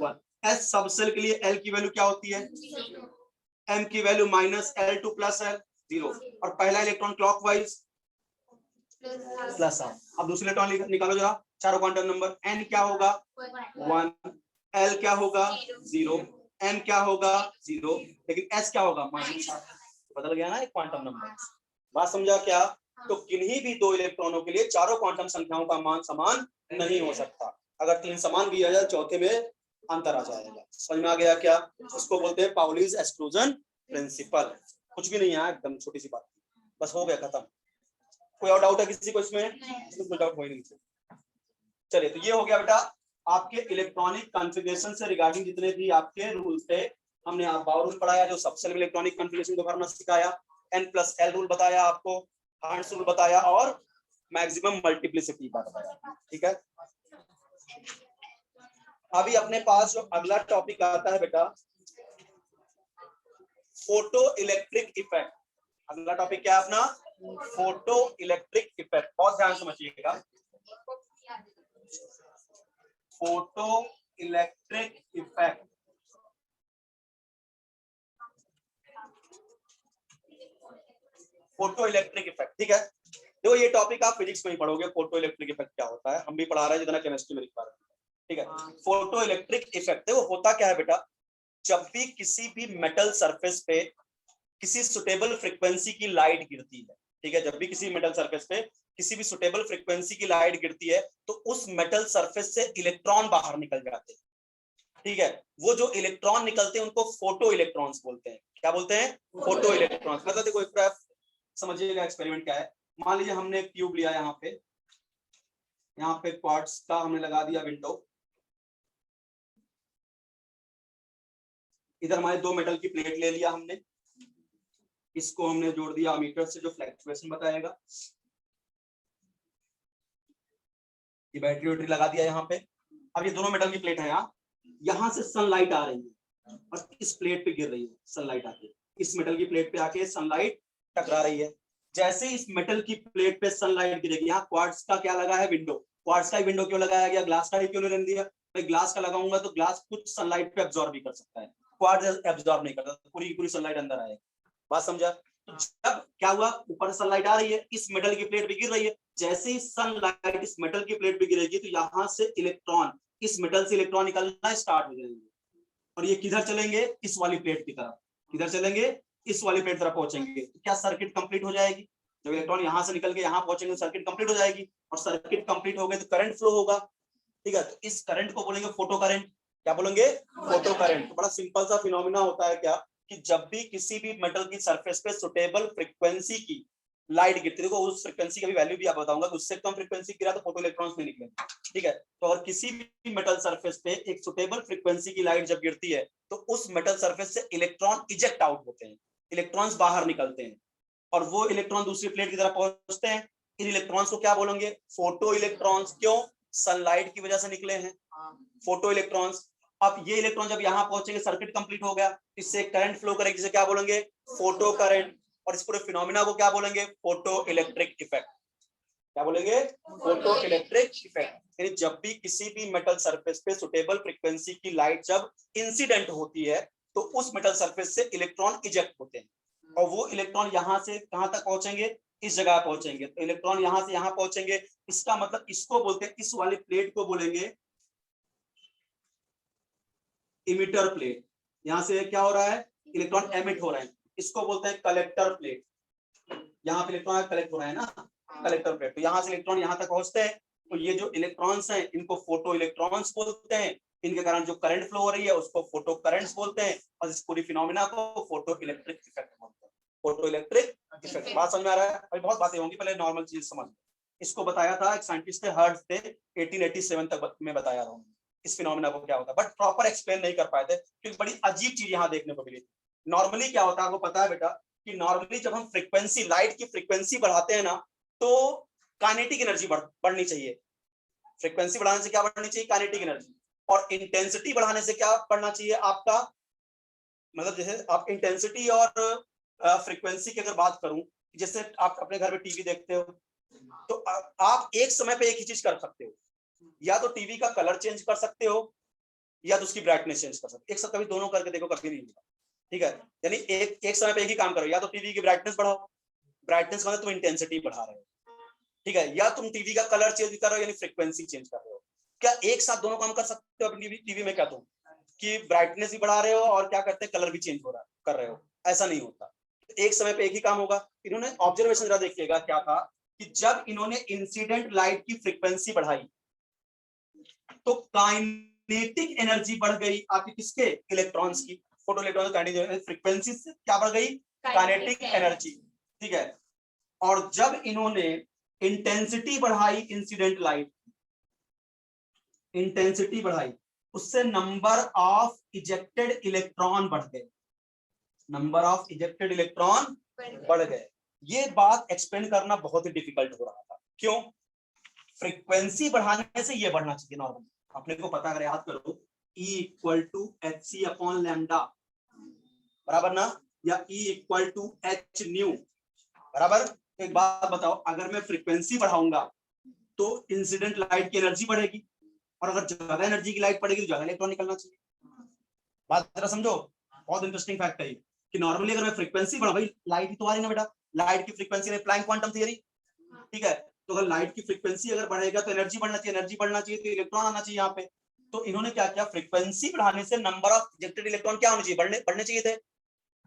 1। s सबसेल के लिए l की वैल्यू क्या होती है, m की वैल्यू -L2 + L 0, और पहला इलेक्ट्रॉन क्लॉकवाइज प्लस है। अब दूसरे इलेक्ट्रॉन निकालो जरा, चारों क्वांटम नंबर, n क्या होगा 1, l क्या होगा 0, m क्या होगा 0, लेकिन s क्या होगा -, बदल गया ना एक क्वांटम नंबर। बात समझा क्या, तो किन्हीं भी दो इलेक्ट्रॉनों के लिए चारों क्वांटम संख्याओं का मान समान नहीं हो सकता। अगर 3 समान भी आ जाए चौथे में अंतर आ जाएगा। समझ में आ गया क्या, उसको बोलते हैं पाउलीज एक्सक्लूजन प्रिंसिपल। कुछ भी नहीं है, एकदम छोटी सी बात, बस हो गया खत्म। कोई और डाउट है किसी को इसमें, कोई डाउट हो ही नहीं। चलिए तो ये हो गया बेटा आपके इलेक्ट्रॉनिक कॉन्फ़िगरेशन से रिगार्डिंग जितने भी आपके रूल्स थे। हमने आप बाउ रूल पढ़ाया जो सबसेल में इलेक्ट्रॉनिक कॉन्फ़िगरेशन को भरना सिखाया, n+L रूल बताया आपको, हंट्स रूल बताया और मैक्सिमम मल्टीप्लिसिटी बताया। ठीक है, अभी अपने पास जो अगला टॉपिक आता है बेटा फोटो इलेक्ट्रिक इफेक्ट। अगला टॉपिक क्या है अपना, फोटो इलेक्ट्रिक इफेक्ट। बहुत ध्यान समझिएगा, photo electric effect. Photo electric effect, ठीक है। देखो ये टॉपिक आप फिजिक्स में ही पढ़ोगे, फोटो इलेक्ट्रिक इफेक्ट क्या होता है, हम भी पढ़ा रहे हैं जितना केमिस्ट्री में लिखा रहे हैं, ठीक है। फोटो इलेक्ट्रिक इफेक्ट देखो होता क्या है बेटा, जब भी किसी भी मेटल सरफेस पे किसी सुटेबल फ्रीक्वेंसी की लाइट गिरती है, ठीक है, जब भी किसी मेटल सरफेस पे किसी भी सुटेबल फ्रीक्वेंसी की लाइट गिरती है तो उस मेटल सरफेस से इलेक्ट्रॉन बाहर निकल जाते हैं, ठीक है। वो जो इलेक्ट्रॉन निकलते हैं उनको फोटो इलेक्ट्रॉन्स बोलते हैं। क्या बोलते हैं? Photo electrons. मतलब देखो एक समझिएगा एक्सपेरिमेंट क्या है। मान लीजिए हमने एक ट्यूब लिया, यहाँ पे क्वार्ट्ज का हमने लगा दिया विंडो, इधर हमारे दो मेटल की प्लेट ले लिया हमने, इसको हमने जोड़ दिया अमीटर से जो फ्लक्चुएशन बताएगा, ये बैटरी वैटरी लगा दिया यहाँ पे। अब ये दोनों मेटल की प्लेट है, यहाँ से सनलाइट आ रही है और इस प्लेट पे गिर रही है, सनलाइट आके इस मेटल की प्लेट पे आके सनलाइट टकरा रही है। जैसे इस मेटल की प्लेट पे सनलाइट गिरेगी, यहाँ क्वार्ट्ज का क्या लगा है? विंडो। क्वार्ट्ज का विंडो क्यों लगाया गया? ग्लास का ही क्यों नहीं दिया? भाई ग्लास का लगाऊंगा तो ग्लास कुछ सनलाइट पे एब्जॉर्ब भी कर सकता है, क्वार्ट्ज एब्जॉर्ब नहीं करता, पूरी पूरी सनलाइट अंदर आएगी। बात समझा? तो जब क्या हुआ, ऊपर से सनलाइट आ रही है, इस मेटल की प्लेट पे गिर रही है, जैसे ही सनलाइट इस मेटल की प्लेट पे गिरेगी तो यहाँ से इलेक्ट्रॉन, इस मेटल से इलेक्ट्रॉन निकलना स्टार्ट हो जाएंगे और ये किधर चलेंगे? इस वाली प्लेट की तरफ। किधर चलेंगे? इस वाली प्लेट तरफ पहुंचेंगे। तो क्या सर्किट कंप्लीट हो जाएगी? जब इलेक्ट्रॉन यहाँ से निकल के यहाँ पहुंचेंगे सर्किट कंप्लीट हो जाएगी, और सर्किट कंप्लीट हो गए तो करंट फ्लो होगा, ठीक है। तो इस करंट को बोलेंगे फोटो करंट। क्या बोलेंगे? Photo current. तो बड़ा सिंपल सा फिनोमिना होता है क्या, कि जब भी किसी भी मेटल की सरफेस पे सुटेबल फ्रीक्वेंसी की लाइट गिरती है, देखो उस फ्रीक्वेंसी का भी वैल्यू भी आप बताऊंगा, कि उससे कम फ्रीक्वेंसी गिरा तो फोटो इलेक्ट्रॉन्स नहीं निकलेंगे, ठीक है। तो अगर किसी भी मेटल सरफेस पे एक सुटेबल फ्रीक्वेंसी की लाइट जब गिरती है तो उस मेटल सरफेस से इलेक्ट्रॉन इजेक्ट आउट होते हैं, इलेक्ट्रॉन्स बाहर निकलते हैं, और वो इलेक्ट्रॉन दूसरी प्लेट की तरफ पहुंचते हैं। इन इलेक्ट्रॉन्स को क्या बोलेंगे? Photo electrons. क्यों? सनलाइट की वजह से निकले हैं फोटो इलेक्ट्रॉन्स। अब ये इलेक्ट्रॉन जब यहाँ पहुंचेंगे सर्किट कंप्लीट हो गया, इससे करंट फ्लो करेगी, जिसे क्या बोलेंगे? Photo current. और इस पूरे फिनोमिना को क्या बोलेंगे? Photo electric effect. क्या बोलेंगे? Photo electric effect. यानी जब भी किसी भी मेटल सरफेस पे सुटेबल फ्रीक्वेंसी की लाइट जब इंसिडेंट होती है तो उस मेटल सरफेस से इलेक्ट्रॉन इजेक्ट होते हैं, और वो इलेक्ट्रॉन यहाँ से कहां तक पहुंचेंगे? इस जगह पहुंचेंगे। तो इलेक्ट्रॉन यहाँ से यहाँ पहुंचेंगे, इसका मतलब इसको बोलते हैं, इस वाली प्लेट को बोलेंगे इमिटर प्लेट। यहां से क्या हो रहा है? इलेक्ट्रॉन एमिट हो रहे हैं, इसको बोलते हैं कलेक्टर प्लेट। यहाँ पे इलेक्ट्रॉन कलेक्ट हो रहे हैं ना, कलेक्टर प्लेट। तो यहाँ से इलेक्ट्रॉन यहाँ तक पहुंचते हैं, तो ये जो इलेक्ट्रॉन्स हैं इनको फोटो इलेक्ट्रॉन्स बोलते हैं, इनके कारण जो करंट फ्लो हो रही है उसको फोटो करंट्स बोलते हैं, और इस पूरी फिनोमिना को फोटो इलेक्ट्रिक इफेक्ट बोलते हैं। Photo electric effect. बात समझ में आ रहा है? अभी बहुत बातें होंगी, पहले नॉर्मल चीज समझ। इसको बताया था एक साइंटिस्ट ने, हर्ट्ज थे, 1887 तक में बताया था इस फिनोमिना को क्या होता है, बट प्रॉपर एक्सप्लेन नहीं कर पाए थे क्योंकि बड़ी अजीब चीज यहाँ देखने को मिली। नॉर्मली क्या होता है आपको पता है बेटा, कि नॉर्मली जब हम फ्रीक्वेंसी, लाइट की फ्रीक्वेंसी बढ़ाते हैं ना, तो काइनेटिक एनर्जी बढ़नी चाहिए। फ्रीक्वेंसी बढ़ाने से क्या बढ़नी चाहिए? Kinetic energy. और इंटेंसिटी बढ़ाने से क्या बढ़ना चाहिए आपका? मतलब जैसे आप इंटेंसिटी और फ्रीक्वेंसी की अगर बात करूं, जैसे आप अपने घर में टीवी देखते हो, तो आप एक समय पे एक ही चीज कर सकते हो, या तो टीवी का कलर चेंज कर सकते हो या तो उसकी ब्राइटनेस चेंज कर सकते हो। एक साथ कभी दोनों करके देखो, कभी नहीं होगा, ठीक है। यानी एक समय पे एक ही काम करो, या तो टीवी की ब्राइटनेस बढ़ाओ, ब्राइटनेस का मतलब तुम इंटेंसिटी बढ़ा रहे हो, ठीक है, या तुम टीवी का कलर चेंज कर रहे हो यानी फ्रीक्वेंसी चेंज कर रहे हो। क्या एक साथ दोनों काम कर सकते हो अपनी टीवी में? क्या तुम कि ब्राइटनेस भी बढ़ा रहे हो और क्या करते हैं, कलर भी चेंज हो रहा कर रहे हो? ऐसा नहीं होता, एक समय पे एक ही काम होगा। इन्होंने ऑब्जर्वेशन जरा देखिएगा क्या था, कि जब इन्होंने इंसिडेंट लाइट की फ्रीक्वेंसी बढ़ाई तो काइनेटिक एनर्जी बढ़ गई आपकी, किसके? इलेक्ट्रॉन्स की। फोटो इलेक्ट्रॉन फ्रीक्वेंसी से क्या बढ़ गई? काइनेटिक एनर्जी, ठीक है। और जब इन्होंने इंटेंसिटी बढ़ाई, इंसिडेंट लाइट इंटेंसिटी बढ़ाई, उससे नंबर ऑफ इजेक्टेड इलेक्ट्रॉन बढ़ गए, नंबर ऑफ इजेक्टेड इलेक्ट्रॉन बढ़ गए। ये बात एक्सप्लेन करना बहुत ही डिफिकल्ट हो रहा था। क्यों? फ्रीक्वेंसी बढ़ाने से ये बढ़ना चाहिए नॉर्मल, अपने को पता, अगर याद करो, E = hc/लैम्डा बराबर ना, या E = h न्यू बराबर। एक बात बताओ, अगर मैं फ्रीक्वेंसी बढ़ाऊंगा तो इंसिडेंट लाइट की एनर्जी बढ़ेगी, और अगर ज्यादा एनर्जी की लाइट पड़ेगी तो ज्यादा इलेक्ट्रॉन निकलना चाहिए। बात जरा समझो, बहुत इंटरेस्टिंग फैक्ट है ये, कि नॉर्मली अगर मैं फ्रीक्वेंसी बढ़ाऊं, भाई लाइट ही तो आ रही ना बेटा, लाइट की फ्रीक्वेंसी में प्लैंक क्वांटम थियरी, ठीक है। तो अगर लाइट की फ्रीक्वेंसी अगर बढ़ेगा तो एनर्जी बढ़ना चाहिए, एनर्जी बढ़ना चाहिए तो इलेक्ट्रॉन आना चाहिए यहाँ पे। तो इन्होंने क्या किया, फ्रीक्वेंसी बढ़ाने से नंबर ऑफ इजेक्टेड इलेक्ट्रॉन क्या होने चाहिए, बढ़ने चाहिए थे।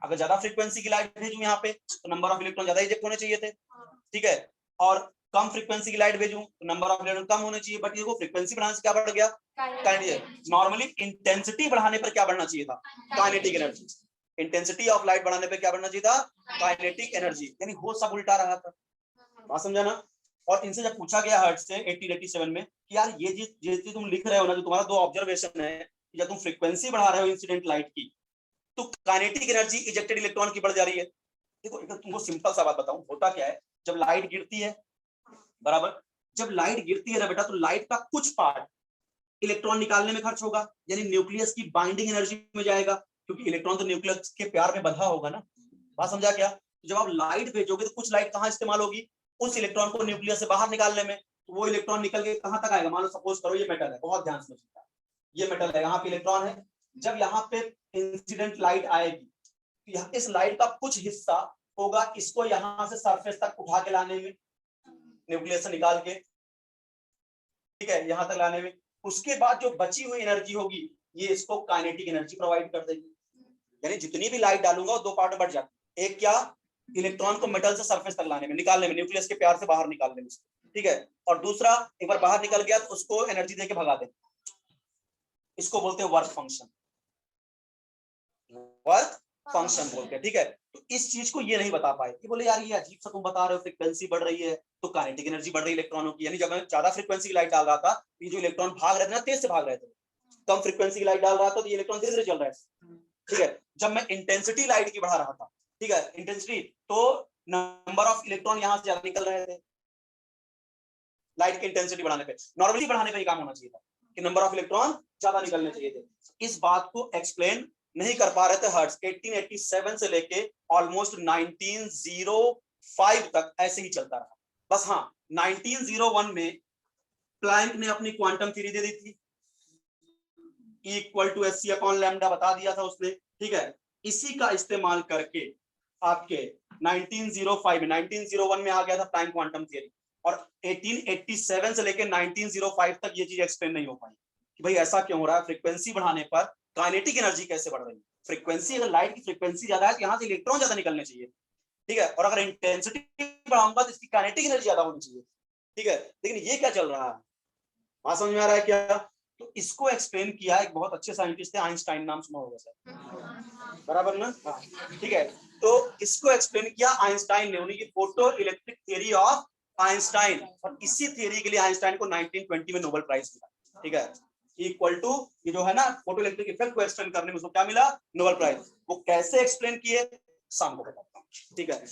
अगर ज्यादा फ्रीक्वेंसी की लाइट भेजूं यहाँ पे तो नंबर ऑफ इलेक्ट्रॉन ज्यादा इजेक्ट होने चाहिए थे, ठीक है। और कम फ्रीक्वेंसी की लाइट भेजूं तो नंबर ऑफ इलेक्ट्रॉन कम होने चाहिए, बट ये फ्रीक्वेंसी बढ़ाने से क्या बढ़ गया, काइनेटिक। नॉर्मली इंटेंसिटी बढ़ाने पर क्या बढ़ना चाहिए था, kinetic energy. Intensity of light बढ़ाने पर क्या बढ़ना चाहिए था, काइनेटिक एनर्जी। यानी वो सब उल्टा रहा था, बात समझा ना। और इनसे जब पूछा गया हर्ट्ज से 1887 में कि यार ये चीज तुम लिख रहे हो ना, जो तुम्हारा दो ऑब्जर्वेशन है कि जब तुम फ्रीक्वेंसी बढ़ा रहे हो इंसिडेंट लाइट की तो काइनेटिक एनर्जी इजेक्टेड इलेक्ट्रॉन की बढ़ जा रही है। देखो तुमको सिंपल सा बात बताऊं, होता क्या है, जब लाइट गिरती है, बराबर, जब लाइट गिरती है ना बेटा, तो लाइट का कुछ पार्ट इलेक्ट्रॉन निकालने में खर्च होगा, यानी न्यूक्लियस की बाइंडिंग एनर्जी में जाएगा, क्योंकि इलेक्ट्रॉन तो न्यूक्लियस के प्यार में बंधा होगा ना। बात समझा क्या। तो जब आप लाइट भेजोगे तो कुछ लाइट कहाँ इस्तेमाल होगी, उस इलेक्ट्रॉन को न्यूक्लियस से बाहर निकालने में। तो वो इलेक्ट्रॉन निकल के कहां तक आएगा, मान लो सपोज करो ये मेटल है, बहुत ध्यान से समझिएगा, ये मेटल है, यहाँ पे इलेक्ट्रॉन है। जब यहाँ पे इंसिडेंट लाइट आएगी तो इस लाइट का कुछ हिस्सा होगा इसको यहाँ से सरफेस तक उठा के लाने में, न्यूक्लियस से निकाल के, ठीक है, यहाँ तक लाने में। उसके बाद जो बची हुई एनर्जी होगी ये इसको काइनेटिक एनर्जी प्रोवाइड कर देगी। यानी जितनी भी लाइट डालूंगा वो दो पार्ट में बढ़ जाती है, एक क्या, इलेक्ट्रॉन को मेटल से सरफेस तक लाने में, निकालने में, न्यूक्लियस के प्यार से बाहर निकालने में, ठीक है। और दूसरा, एक बार बाहर निकल गया तो उसको एनर्जी देके भगा दे, इसको बोलते हैं वर्क फंक्शन, वर्क फंक्शन बोलते हैं, ठीक है। तो इस चीज को ये नहीं बता पाए कि बोले यार ये अजीब सा तुम बता रहे हो, फ्रीक्वेंसी बढ़ रही है तो काइनेटिक एनर्जी बढ़ रही है इलेक्ट्रॉनों की। यानी जब मैं ज्यादा फ्रीक्वेंसी की लाइट डाल रहा था तो ये जो इलेक्ट्रॉन भाग रहे थे ना, तेज से भाग रहे थे, कम फ्रीक्वेंसी की लाइट डाल रहा था तो ये इलेक्ट्रॉन धीरे धीरे चल रहे थे, ठीक है। जब मैं इंटेंसिटी लाइट की बढ़ा रहा था, ठीक है, इंटेंसिटी, तो नंबर ऑफ इलेक्ट्रॉन यहां से ज्यादा निकल रहे थे। लाइट की इंटेंसिटी बढ़ाने पे, नॉर्मली बढ़ाने पे ही काम होना चाहिए था कि नंबर ऑफ इलेक्ट्रॉन ज्यादा निकलने चाहिए थे। इस बात को एक्सप्लेन नहीं कर पा रहे थे हर्ट्ज। 1887 से लेके ऑलमोस्ट 1905 तक ऐसे ही चलता रहा। बस हाँ, 1901 में प्लैंक ने अपनी क्वांटम थ्योरी दे दी थी, equal to H C upon lambda बता दिया था उसने, ठीक है। इसी का इस्तेमाल करके आपके 1901 में आ गया था प्लैंक क्वांटम थ्योरी, और 1887 से लेकर 1905 तक ये चीज एक्सप्लेन नहीं हो पाई कि भाई ऐसा क्यों हो रहा है, फ्रीक्वेंसी बढ़ाने पर काइनेटिक एनर्जी कैसे बढ़ रही है। फ्रीक्वेंसी, अगर लाइट की फ्रीक्वेंसी ज्यादा है तो यहाँ से इलेक्ट्रॉन ज्यादा निकलने चाहिए, ठीक है, और अगर इंटेंसिटी बढ़ाऊंगा तो इसकी काइनेटिक एनर्जी ज्यादा होनी चाहिए, ठीक है। लेकिन ये क्या चल रहा है, बात समझ में आ रहा है क्या। तो इसको एक्सप्लेन किया एक बहुत अच्छे साइंटिस्ट थे, आइंस्टाइन, नाम सुना होगा सर, बराबर ना, ठीक है। तो इसको एक्सप्लेन किया आइंस्टाइन ने, उन्हीं की photo electric theory of Einstein, और इसी थ्योरी के लिए आइंस्टाइन को 1920 में नोबेल प्राइज मिला, ठीक है। इक्वल टू ये जो है ना फोटो इलेक्ट्रिक इफेक्ट को एक्सप्लेन करने में उसको क्या मिला, नोबेल प्राइज। वो कैसे एक्सप्लेन किए शाम को बताता हूँ, ठीक है।